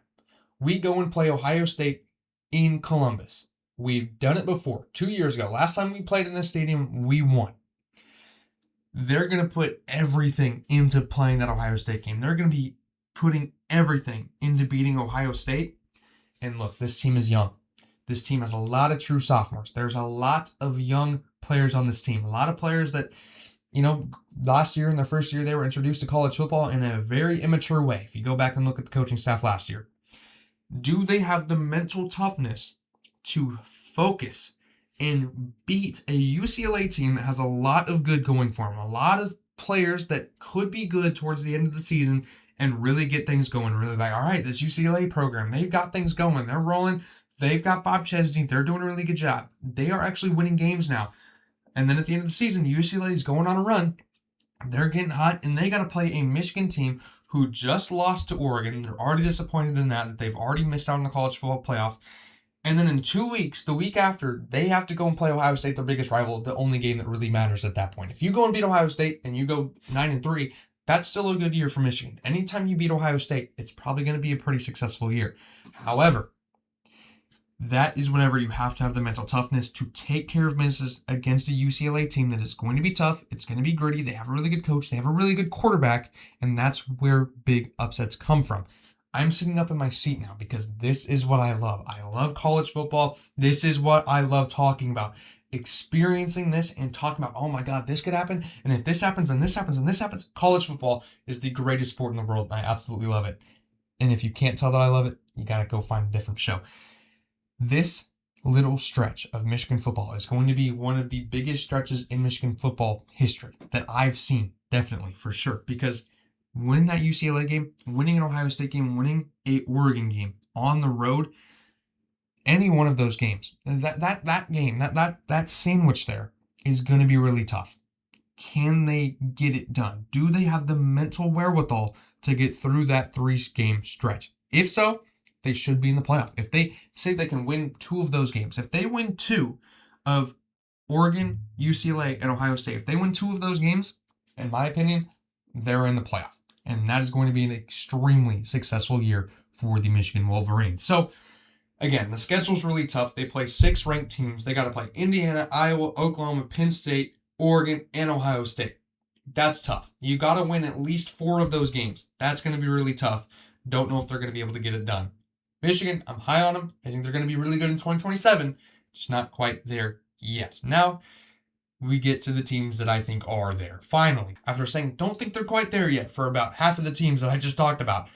we go and play Ohio State in Columbus. We've done it before. 2 years ago. Last time we played in this stadium, we won. They're going to put everything into playing that Ohio State game. They're going to be putting everything into beating Ohio State. And look, this team is young. This team has a lot of true sophomores. There's a lot of young players on this team. A lot of players that, last year in their first year, they were introduced to college football in a very immature way. If you go back and look at the coaching staff last year. Do they have the mental toughness to focus and beat a UCLA team that has a lot of good going for them? A lot of players that could be good towards the end of the season and really get things going. Really like, all right, this UCLA program, they've got things going. They're rolling. They've got Bob Chesney. They're doing a really good job. They are actually winning games now. And then at the end of the season, UCLA is going on a run. They're getting hot, and they got to play a Michigan team who just lost to Oregon. They're already disappointed in that they've already missed out on the college football playoff. And then in 2 weeks, the week after, they have to go and play Ohio State, their biggest rival, the only game that really matters at that point. If you go and beat Ohio State and you go 9-3, That's still a good year for Michigan. Anytime you beat Ohio State, it's probably going to be a pretty successful year. However, that is whenever you have to have the mental toughness to take care of business against a UCLA team that is going to be tough. It's going to be gritty. They have a really good coach. They have a really good quarterback, and that's where big upsets come from. I'm sitting up in my seat now because this is what I love. I love college football. This is what I love talking about. Experiencing this and talking about, oh my God, this could happen. And if this happens, and this happens, and this happens. College football is the greatest sport in the world. I absolutely love it. And if you can't tell that I love it, you got to go find a different show. This little stretch of Michigan football is going to be one of the biggest stretches in Michigan football history that I've seen, definitely, for sure. Because winning that UCLA game, winning an Ohio State game, winning a Oregon game on the road, any one of those games, that sandwich there is going to be really tough. Can they get it done? Do they have the mental wherewithal to get through that 3-game stretch? If so, they should be in the playoff. If they say they can win 2 of those games, if they win 2 of Oregon, UCLA, and Ohio State, if they win 2 of those games, in my opinion, they're in the playoff. And that is going to be an extremely successful year for the Michigan Wolverines. So, again, the schedule's really tough. They play 6 ranked teams. They got to play Indiana, Iowa, Oklahoma, Penn State, Oregon, and Ohio State. That's tough. You got to win at least 4 of those games. That's going to be really tough. Don't know if they're going to be able to get it done. Michigan, I'm high on them. I think they're going to be really good in 2027. Just not quite there yet. Now, we get to the teams that I think are there. Finally, after saying don't think they're quite there yet for about half of the teams that I just talked about,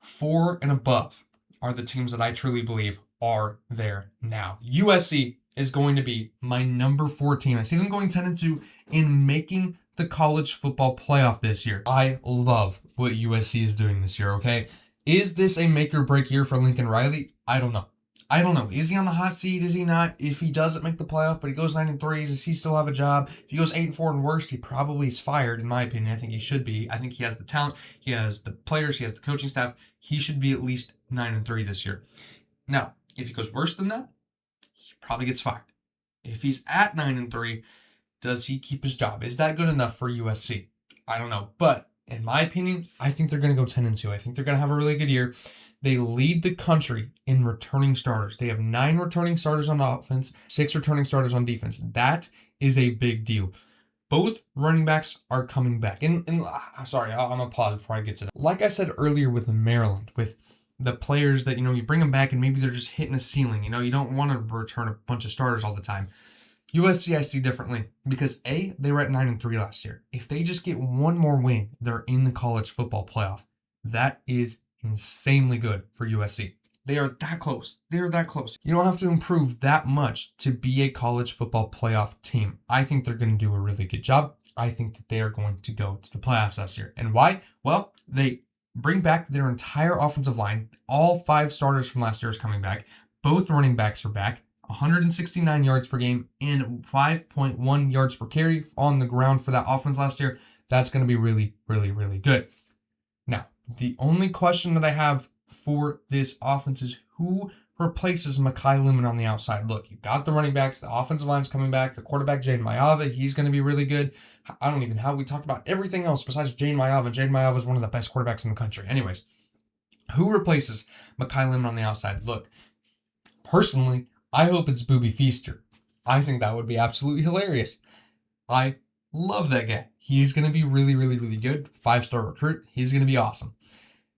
4 and above are the teams that I truly believe are there now. USC is going to be my number 4 team. I see them going 10-2 in making the college football playoff this year. I love what USC is doing this year, okay? Is this a make or break year for Lincoln Riley? I don't know. Is he on the hot seat? Is he not? If he doesn't make the playoff, but he goes 9-3, does he still have a job? If he goes 8-4 and worse, he probably is fired, in my opinion. I think he should be. I think he has the talent. He has the players. He has the coaching staff. He should be at least 9-3 this year. Now, if he goes worse than that, he probably gets fired. If he's at 9-3, does he keep his job? Is that good enough for USC? I don't know. But in my opinion, I think they're going to go 10-2. I think they're going to have a really good year. They lead the country in returning starters. They have 9 returning starters on offense, 6 returning starters on defense. That is a big deal. Both running backs are coming back. Sorry, I'm going to pause before I get to that. Like I said earlier with Maryland, with the players that, you bring them back and maybe they're just hitting a ceiling. You don't want to return a bunch of starters all the time. USC I see differently because A, they were at 9-3 last year. If they just get one more win, they're in the college football playoff. That is insanely good for USC. They are that close. They're that close. You don't have to improve that much to be a college football playoff team. I think they're going to do a really good job. I think that they are going to go to the playoffs this year. And why? Well, they bring back their entire offensive line. All 5 starters from last year is coming back. Both running backs are back. 169 yards per game and 5.1 yards per carry on the ground for that offense last year. That's going to be really, really, really good. Now, the only question that I have for this offense is who replaces Mekhi Lemon on the outside. Look, you got the running backs, the offensive line's coming back, the quarterback, Jaden Mayava, he's going to be really good. I don't even know how we talked about everything else besides Jaden Mayava. Jaden Mayava is one of the best quarterbacks in the country. Anyways, who replaces Mekhi Lemon on the outside? Look, personally, I hope it's Booby Feaster. I think that would be absolutely hilarious. I love that guy. He's going to be really, really, really good. 5-star recruit. He's going to be awesome.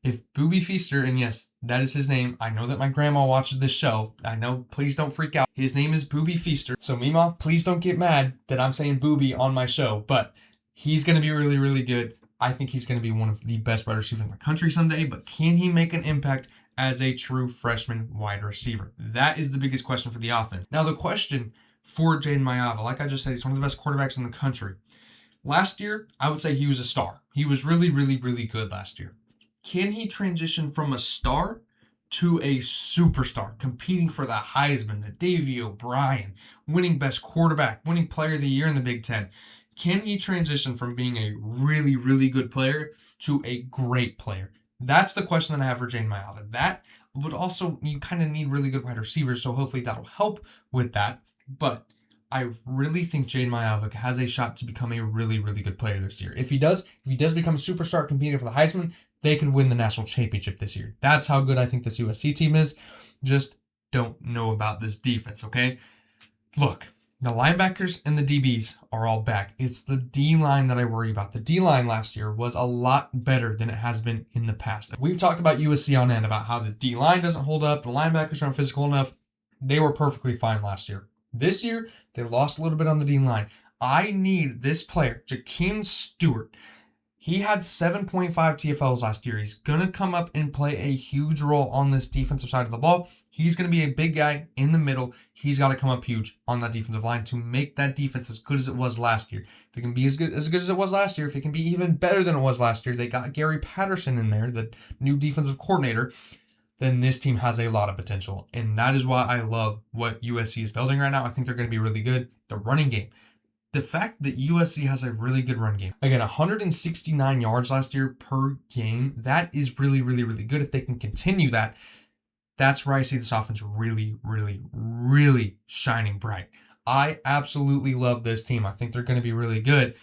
If Booby Feaster, and yes, that is his name. I know that my grandma watches this show. I know, please don't freak out. His name is Booby Feaster. So Mima, please don't get mad that I'm saying Booby on my show. But he's going to be really, really good. I think he's going to be one of the best wide receivers in the country someday. But can he make an impact as a true freshman wide receiver? That is the biggest question for the offense. Now, the question for Jaden Mayava, like I just said, he's one of the best quarterbacks in the country. Last year, I would say he was a star. He was really, really, really good last year. Can he transition from a star to a superstar, competing for the Heisman, the Davey O'Brien, winning best quarterback, winning player of the year in the Big Ten? Can he transition from being a really, really good player to a great player? That's the question that I have for Jaden Mayava. That would also, you kind of need really good wide receivers, so hopefully that'll help with that. But I really think Jaden Myavick has a shot to become a really, really good player this year. If he does become a superstar competing for the Heisman, they could win the national championship this year. That's how good I think this USC team is. Just don't know about this defense, okay? Look, the linebackers and the DBs are all back. It's the D-line that I worry about. The D-line last year was a lot better than it has been in the past. We've talked about USC on end about how the D-line doesn't hold up, the linebackers aren't physical enough. They were perfectly fine last year. This year, they lost a little bit on the D-line. I need this player, Jakeem Stewart. He had 7.5 TFLs last year. He's going to come up and play a huge role on this defensive side of the ball. He's going to be a big guy in the middle. He's got to come up huge on that defensive line to make that defense as good as it was last year. If it can be as good as it was last year, if it can be even better than it was last year, they got Gary Patterson in there, the new defensive coordinator, then this team has a lot of potential. And that is why I love what USC is building right now. I think they're going to be really good. The running game. The fact that USC has a really good run game. Again, 169 yards last year per game. That is really, really, really good. If they can continue that, that's where I see this offense really, really, really shining bright. I absolutely love this team. I think they're going to be really good.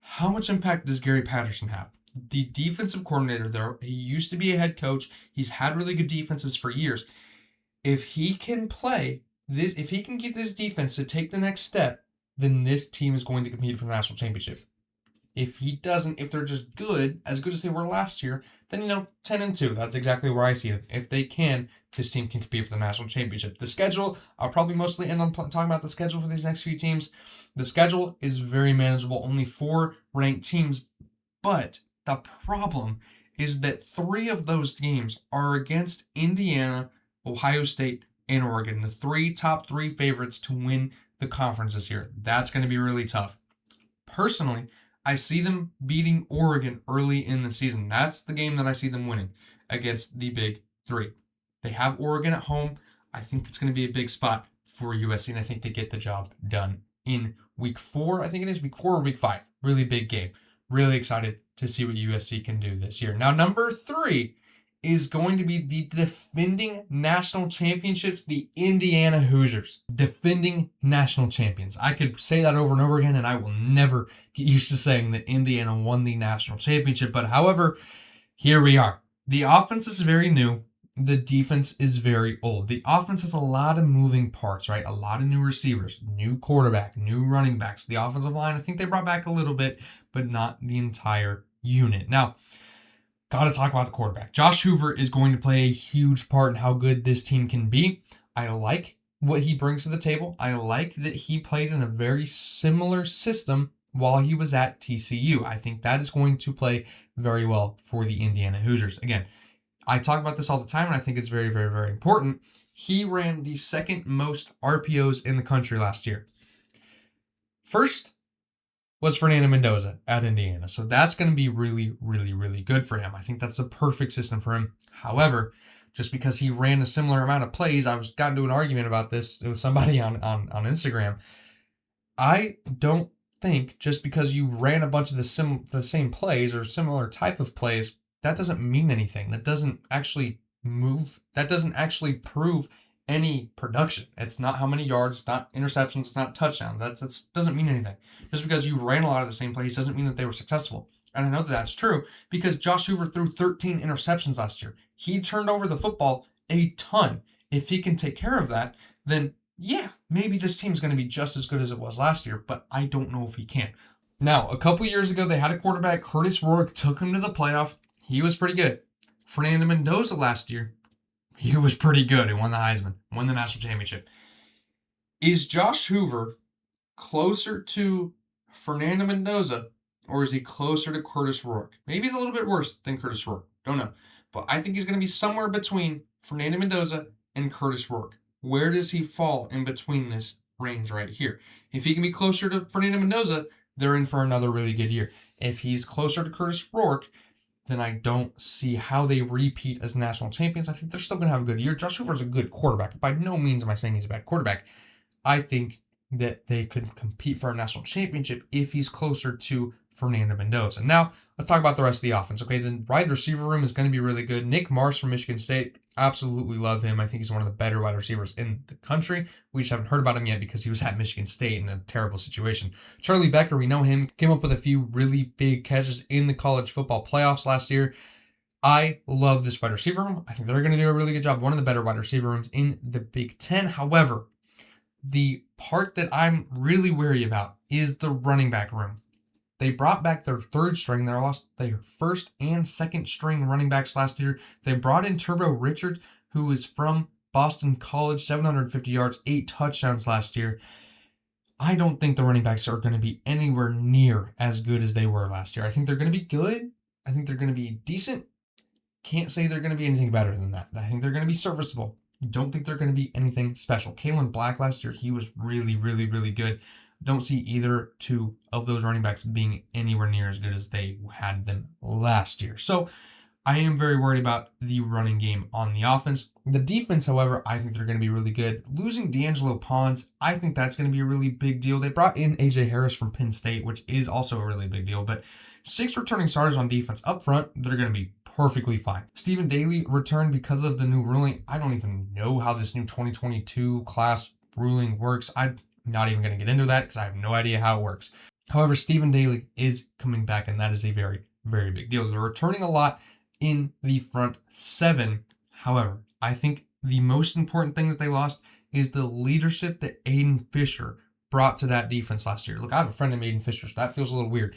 How much impact does Gary Patterson have? The defensive coordinator there, he used to be a head coach. He's had really good defenses for years. If he can play this, if he can get this defense to take the next step, then this team is going to compete for the national championship. If he doesn't, if they're just good as they were last year, then 10-2. That's exactly where I see it. If they can, this team can compete for the national championship. The schedule, I'll probably mostly end on talking about the schedule for these next few teams. The schedule is very manageable. Only 4 ranked teams, but the problem is that 3 of those games are against Indiana, Ohio State, and Oregon. The top 3 favorites to win the conference this year. That's going to be really tough. Personally, I see them beating Oregon early in the season. That's the game that I see them winning against the Big 3. They have Oregon at home. I think that's going to be a big spot for USC, and I think they get the job done in week 4. I think it is week 4 or week 5. Really big game. Really excited to see what USC can do this year. Now, number 3 is going to be the defending national championships, the Indiana Hoosiers. Defending national champions. I could say that over and over again, and I will never get used to saying that Indiana won the national championship. But however, here we are. The offense is very new. The defense is very old. The offense has a lot of moving parts, right? A lot of new receivers, new quarterback, new running backs. The offensive line, I think they brought back a little bit, but not the entire unit. Now, got to talk about the quarterback. Josh Hoover is going to play a huge part in how good this team can be. I like what he brings to the table. I like that he played in a very similar system while he was at TCU. I think that is going to play very well for the Indiana Hoosiers. Again, I talk about this all the time, and I think it's very, very, very important. He ran the second most RPOs in the country last year. First was Fernando Mendoza at Indiana. So that's going to be really, really, really good for him. I think that's the perfect system for him. However, just because he ran a similar amount of plays, I got into an argument about this with somebody on Instagram. I don't think just because you ran a bunch of the same plays or similar type of plays, that doesn't mean anything. That doesn't actually move. That doesn't actually prove any production. It's not how many yards, it's not interceptions, it's not touchdowns. That doesn't mean anything. Just because you ran a lot of the same plays doesn't mean that they were successful. And I know that that's true because Josh Hoover threw 13 interceptions last year. He turned over the football a ton. If he can take care of that, then yeah, maybe this team's going to be just as good as it was last year, but I don't know if he can. Now, a couple years ago, they had a quarterback, Curtis Rourke, took him to the playoff. He was pretty good. Fernando Mendoza last year, he was pretty good. He won the Heisman, won the national championship. Is Josh Hoover closer to Fernando Mendoza, or is he closer to Curtis Rourke? Maybe he's a little bit worse than Curtis Rourke. Don't know. But I think he's going to be somewhere between Fernando Mendoza and Curtis Rourke. Where does he fall in between this range right here? If he can be closer to Fernando Mendoza, they're in for another really good year. If he's closer to Curtis Rourke, then I don't see how they repeat as national champions. I think they're still going to have a good year. Josh Hoover's a good quarterback. By no means am I saying he's a bad quarterback. I think that they could compete for a national championship if he's closer to Fernando Mendoza. Now, let's talk about the rest of the offense. Okay, the wide receiver room is going to be really good. Nick Marsh from Michigan State, absolutely love him. I think he's one of the better wide receivers in the country. We just haven't heard about him yet because he was at Michigan State in a terrible situation. Charlie Becker, we know him, came up with a few really big catches in the college football playoffs last year. I love this wide receiver room. I think they're going to do a really good job. One of the better wide receiver rooms in the Big Ten. However, the part that I'm really wary about is the running back room. They brought back their third string. They lost their first and second string running backs last year. They brought in Turbo Richard, who is from Boston College, 750 yards, 8 touchdowns last year. I don't think the running backs are going to be anywhere near as good as they were last year. I think they're going to be good. I think they're going to be decent. Can't say they're going to be anything better than that. I think they're going to be serviceable. Don't think they're going to be anything special. Kalen Black last year, he was really, really, really good. Don't see either two of those running backs being anywhere near as good as they had them last year. So I am very worried about the running game on the offense. The defense, however, I think they're going to be really good. Losing D'Angelo Pons, I think that's going to be a really big deal. They brought in AJ Harris from Penn State, which is also a really big deal. But 6 returning starters on defense up front, they're going to be perfectly fine. Stephen Daly returned because of the new ruling. I don't even know how this new 2022 class ruling works. I'm not even going to get into that because I have no idea how it works. However, Stephen Daly is coming back, and that is a very, very big deal. They're returning a lot in the front 7. However, I think the most important thing that they lost is the leadership that Aiden Fisher brought to that defense last year. Look, I have a friend named Aiden Fisher, so that feels a little weird.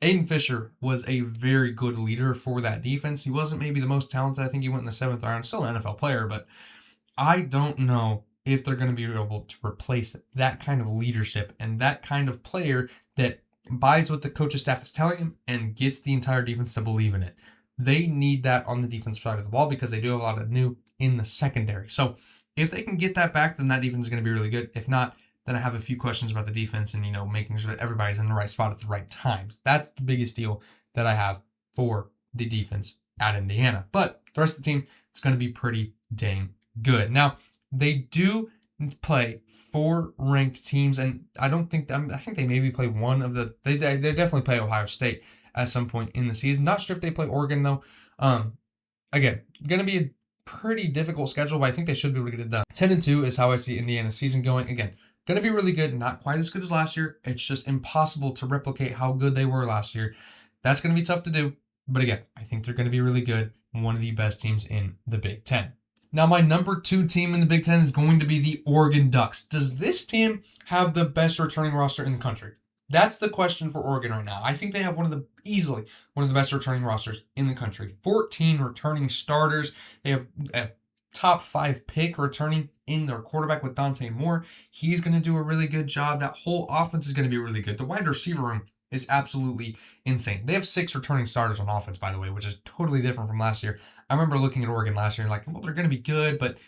Aiden Fisher was a very good leader for that defense. He wasn't maybe the most talented. I think he went in the 7th round. Still an NFL player, but I don't know if they're going to be able to replace that kind of leadership and that kind of player that buys what the coaching staff is telling him and gets the entire defense to believe in it. They need that on the defensive side of the ball because they do have a lot of new in the secondary. So if they can get that back, then that defense is going to be really good. If not, then I have a few questions about the defense and, making sure that everybody's in the right spot at the right times. That's the biggest deal that I have for the defense at Indiana. But the rest of the team, it's going to be pretty dang good. Now, they do play 4 ranked teams, and I think they maybe play one of the, they definitely play Ohio State at some point in the season. Not sure if they play Oregon, though. Again, going to be a pretty difficult schedule, but I think they should be able to get it done. 10-2 is how I see Indiana's season going. Again, going to be really good, not quite as good as last year. It's just impossible to replicate how good they were last year. That's going to be tough to do, but again, I think they're going to be really good. One of the best teams in the Big Ten. Now, my number 2 team in the Big Ten is going to be the Oregon Ducks. Does this team have the best returning roster in the country? That's the question for Oregon right now. I think they have easily one of the best returning rosters in the country. 14 returning starters. They have a top 5 pick returning in their quarterback with Dante Moore. He's going to do a really good job. That whole offense is going to be really good. The wide receiver room is absolutely insane. They have 6 returning starters on offense, by the way, which is totally different from last year. I remember looking at Oregon last year and well, they're going to be good, but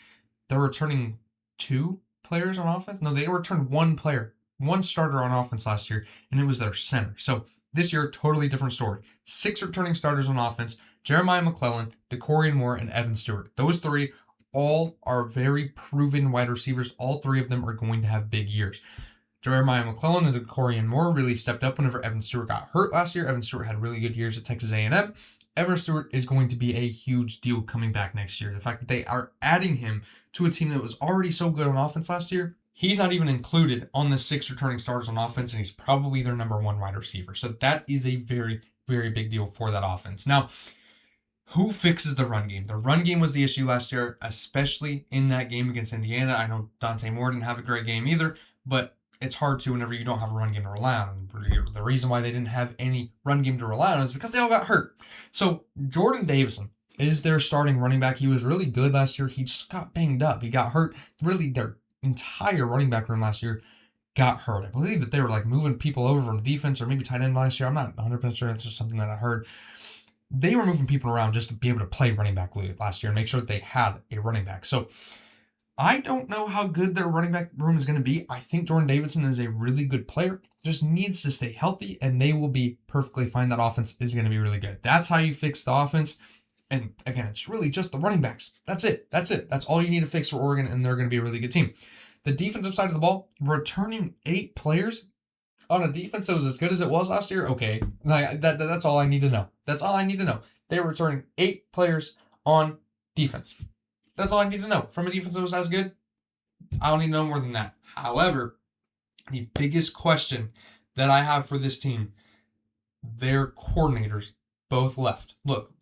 they're returning 2 players on offense. No, they returned 1 player, 1 starter on offense last year, and it was their center. So this year, totally different story. 6 returning starters on offense: Jeremiah McClellan, DeCorian Moore, and Evan Stewart. Those 3 all are very proven wide receivers. All 3 of them are going to have big years. Jeremiah McClellan and DeCorian Moore really stepped up whenever Evan Stewart got hurt last year. Evan Stewart had really good years at Texas A&M. Evan Stewart is going to be a huge deal coming back next year. The fact that they are adding him to a team that was already so good on offense last year, he's not even included on the 6 returning starters on offense, and he's probably their number 1 wide receiver. So that is a very, very big deal for that offense. Now, who fixes the run game? The run game was the issue last year, especially in that game against Indiana. I know Dante Moore didn't have a great game either, but it's hard to whenever you don't have a run game to rely on. And the reason why they didn't have any run game to rely on is because they all got hurt. So Jordan Davison is their starting running back. He was really good last year. He just got banged up. He got hurt. Really, their entire running back room last year got hurt. I believe that they were moving people over from defense or maybe tight end last year. I'm not 100% sure. It's just something that I heard. They were moving people around just to be able to play running back last year and make sure that they had a running back. So I don't know how good their running back room is going to be. I think Jordan Davidson is a really good player. Just needs to stay healthy, and they will be perfectly fine. That offense is going to be really good. That's how you fix the offense. And again, it's really just the running backs. That's it. That's all you need to fix for Oregon, and they're going to be a really good team. The defensive side of the ball, returning 8 players. on a defense that was as good as it was last year, okay, like that's all I need to know. That's all I need to know. They were returning 8 players on defense. That's all I need to know. From a defense that was as good, I don't need to know more than that. However, the biggest question that I have for this team, their coordinators both left. Look,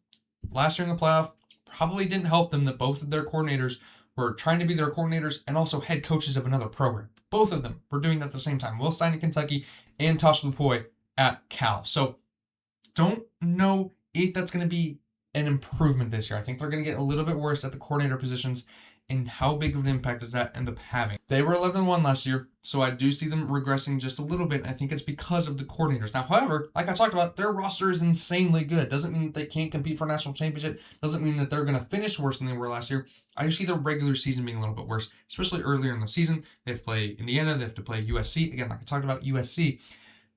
last year in the playoff, probably didn't help them that both of their coordinators were trying to be their coordinators and also head coaches of another program. Both of them were doing that at the same time. Will Stein at Kentucky and Tosh Lupoy at Cal. So don't know if that's going to be an improvement this year. I think they're going to get a little bit worse at the coordinator positions. And how big of an impact does that end up having? They were 11-1 last year, so I do see them regressing just a little bit. I think it's because of the coordinators. Now, however, like I talked about, their roster is insanely good. Doesn't mean that they can't compete for a national championship. Doesn't mean that they're going to finish worse than they were last year. I just see the regular season being a little bit worse, especially earlier in the season. They have to play Indiana. They have to play USC. Again, like I talked about USC,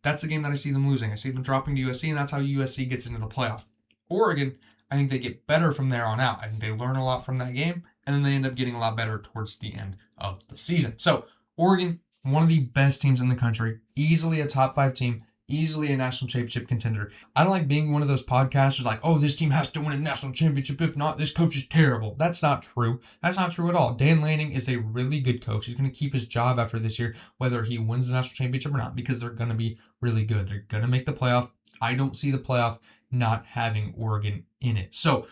that's the game that I see them losing. I see them dropping to USC, and that's how USC gets into the playoff. Oregon, I think they get better from there on out. I think they learn a lot from that game, and then they end up getting a lot better towards the end of the season. So, Oregon, one of the best teams in the country, easily a top 5 team, easily a national championship contender. I don't like being one of those podcasters like, oh, this team has to win a national championship. If not, this coach is terrible. That's not true. That's not true at all. Dan Lanning is a really good coach. He's going to keep his job after this year, whether he wins the national championship or not, because they're going to be really good. They're going to make the playoff. I don't see the playoff not having Oregon in it. So,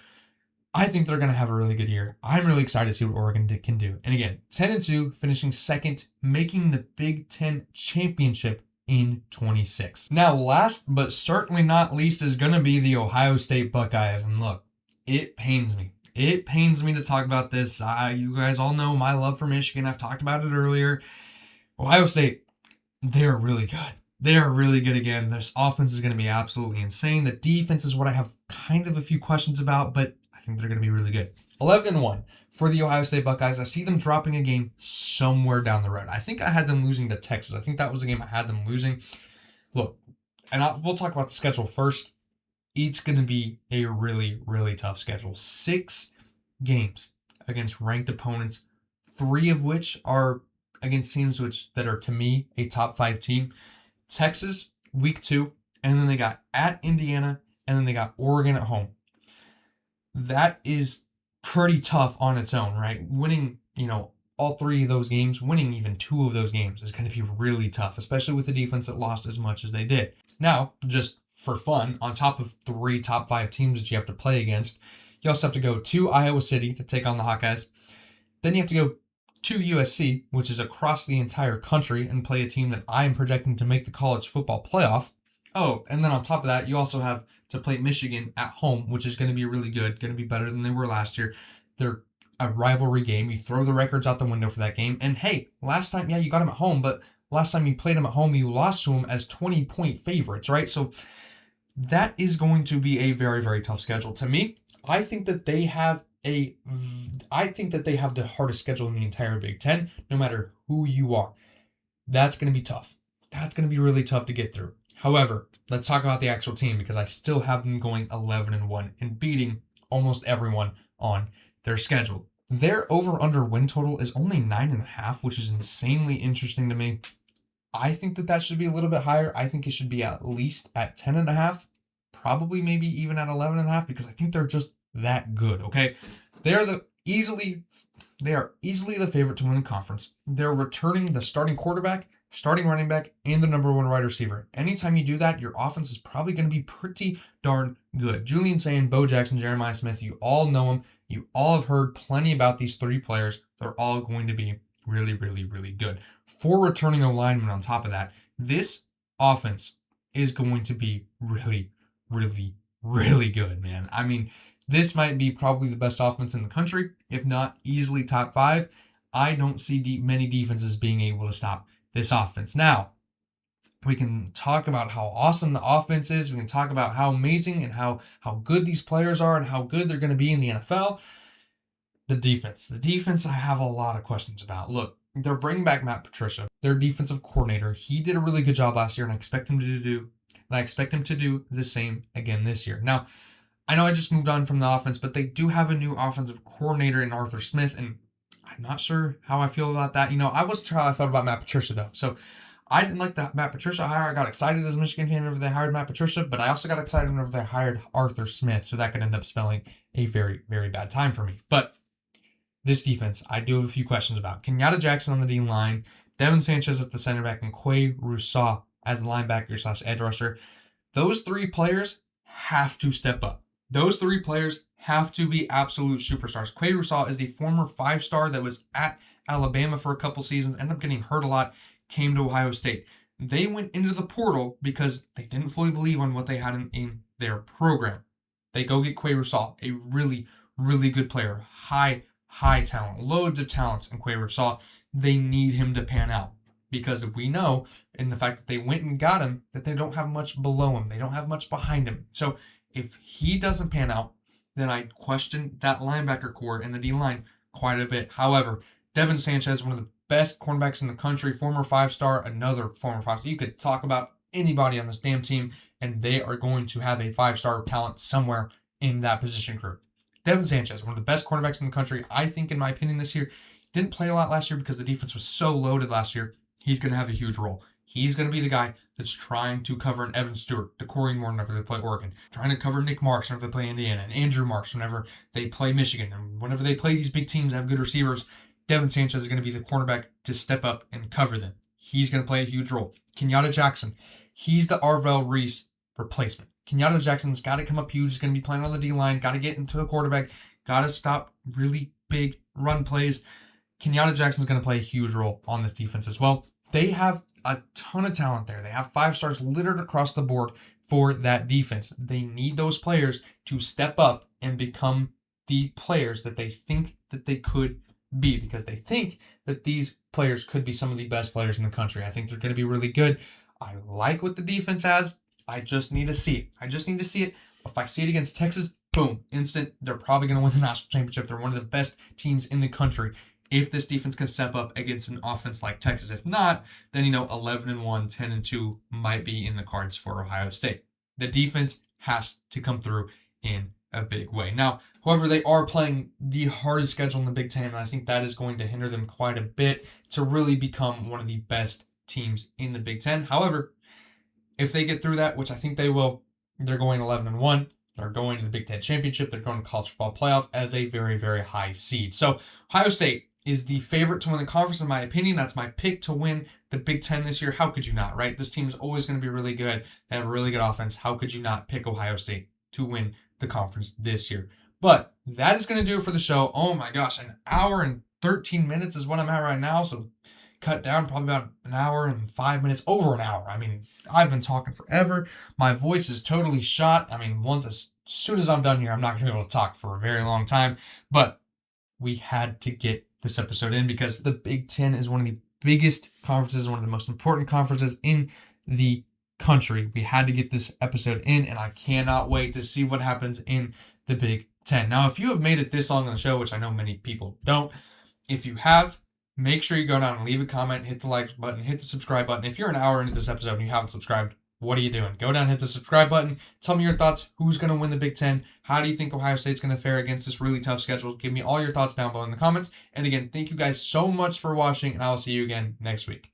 I think they're going to have a really good year. I'm really excited to see what Oregon can do. And again, 10-2, finishing second, making the Big Ten championship in 26. Now, last but certainly not least is going to be the Ohio State Buckeyes. And look, it pains me. It pains me to talk about this. You guys all know my love for Michigan. I've talked about it earlier. Ohio State, they're really good. They're really good again. This offense is going to be absolutely insane. The defense is what I have kind of a few questions about, but I think they're going to be really good. 11-1 for the Ohio State Buckeyes. I see them dropping a game somewhere down the road. I think I had them losing to Texas. I think that was the game I had them losing. Look, and we'll talk about the schedule first. It's going to be a really, really tough schedule. 6 games against ranked opponents, 3 of which are against teams that are, to me, a top 5 team. Texas, week 2, and then they got at Indiana, and then they got Oregon at home. That is pretty tough on its own, right? Winning, all 3 of those games, winning even 2 of those games is going to be really tough, especially with the defense that lost as much as they did. Now, just for fun, on top of 3 top 5 teams that you have to play against, you also have to go to Iowa City to take on the Hawkeyes. Then you have to go to USC, which is across the entire country, and play a team that I am projecting to make the college football playoff. Oh, and then on top of that, you also have to play Michigan at home, which is going to be really good, going to be better than they were last year. They're a rivalry game. You throw the records out the window for that game. And hey, last time, you got them at home, but last time you played them at home, you lost to them as 20-point favorites, right? So that is going to be a very, very tough schedule. To me, I think that they have the hardest schedule in the entire Big Ten, no matter who you are. That's going to be tough. That's going to be really tough to get through. However, let's talk about the actual team, because I still have them going 11-1 and beating almost everyone on their schedule. Their over-under win total is only 9.5, which is insanely interesting to me. I think that should be a little bit higher. I think it should be at least at 10.5, probably maybe even at 11.5, because I think they're just that good, okay? They are easily the favorite to win the conference. They're returning the starting quarterback, starting running back, and the number 1 wide receiver. Anytime you do that, your offense is probably going to be pretty darn good. Julian Sayin, Bo Jackson, Jeremiah Smith, you all know them. You all have heard plenty about these 3 players. They're all going to be really, really, really good. 4 returning alignment on top of that. This offense is going to be really, really, really good, man. I mean, this might be probably the best offense in the country, if not easily top 5. I don't see many defenses being able to stop this offense. Now, we can talk about how awesome the offense is. We can talk about how amazing and how good these players are and how good they're going to be in the NFL. The defense I have a lot of questions about. Look, they're bringing back Matt Patricia, their defensive coordinator. He did a really good job last year, and I expect him to do the same again this year. Now, I know I just moved on from the offense, but they do have a new offensive coordinator in Arthur Smith, and I'm not sure how I feel about that. I wasn't sure how I felt about Matt Patricia, though. So I didn't like the Matt Patricia hire. I got excited as a Michigan fan whenever they hired Matt Patricia, but I also got excited whenever they hired Arthur Smith, so that could end up spelling a very, very bad time for me. But this defense, I do have a few questions about. Kenyatta Jackson on the D line, Devin Sanchez at the center back, and Quay Rousseau as the linebacker / edge rusher. Those three players have to step up. Those three players have to be absolute superstars. Quay Rousseau is the former 5-star that was at Alabama for a couple seasons, ended up getting hurt a lot, came to Ohio State. They went into the portal because they didn't fully believe on what they had in their program. They go get Quay Rousseau, a really, really good player, high talent, loads of talents in Quay Rousseau. They need him to pan out because we know in the fact that they went and got him that they don't have much below him. They don't have much behind him. So if he doesn't pan out, then I question that linebacker core and the D-line quite a bit. However, Devin Sanchez, one of the best cornerbacks in the country, former 5-star, another former 5-star. You could talk about anybody on this damn team, and they are going to have a 5-star talent somewhere in that position group. Devin Sanchez, one of the best cornerbacks in the country, I think, in my opinion, this year. Didn't play a lot last year because the defense was so loaded last year. He's going to have a huge role. He's going to be the guy that's trying to cover an Evan Stewart, Corey Moore whenever they play Oregon, trying to cover Nick Marks whenever they play Indiana, and Andrew Marks whenever they play Michigan. And whenever they play these big teams that have good receivers, Devin Sanchez is going to be the cornerback to step up and cover them. He's going to play a huge role. Kenyatta Jackson, he's the Arvell Reese replacement. Kenyatta Jackson's got to come up huge. He's going to be playing on the D-line, got to get into the quarterback, got to stop really big run plays. Kenyatta Jackson's going to play a huge role on this defense as well. They have a ton of talent there. They have 5-stars littered across the board for that defense. They need those players to step up and become the players that they think that they could be, because they think that these players could be some of the best players in the country. I think they're going to be really good. I like what the defense has. I just need to see it. If I see it against Texas, boom, instant. They're probably going to win the national championship. They're one of the best teams in the country. If this defense can step up against an offense like Texas, if not, then 11-1, 10-2 might be in the cards for Ohio State. The defense has to come through in a big way. Now, however, they are playing the hardest schedule in the Big Ten, and I think that is going to hinder them quite a bit to really become one of the best teams in the Big Ten. However, if they get through that, which I think they will, they're going 11-1. They're going to the Big Ten championship. They're going to college football playoff as a very, very high seed. So Ohio State is the favorite to win the conference, in my opinion. That's my pick to win the Big Ten this year. How could you not, right? This team is always going to be really good. They have a really good offense. How could you not pick Ohio State to win the conference this year? But that is going to do it for the show. Oh my gosh, an hour and 13 minutes is what I'm at right now. So cut down probably about an hour and 5 minutes, over an hour. I mean, I've been talking forever. My voice is totally shot. I mean, as soon as I'm done here, I'm not going to be able to talk for a very long time. But we had to get this episode in because the Big Ten is one of the biggest conferences, one of the most important conferences in the country. We had to get this episode in, and I cannot wait to see what happens in the Big Ten. Now, if you have made it this long on the show, which I know many people don't, if you have, make sure you go down and leave a comment, hit the like button, hit the subscribe button. If you're an hour into this episode and you haven't subscribed, what are you doing? Go down, hit the subscribe button. Tell me your thoughts. Who's going to win the Big Ten? How do you think Ohio State's going to fare against this really tough schedule? Give me all your thoughts down below in the comments. And again, thank you guys so much for watching, and I will see you again next week.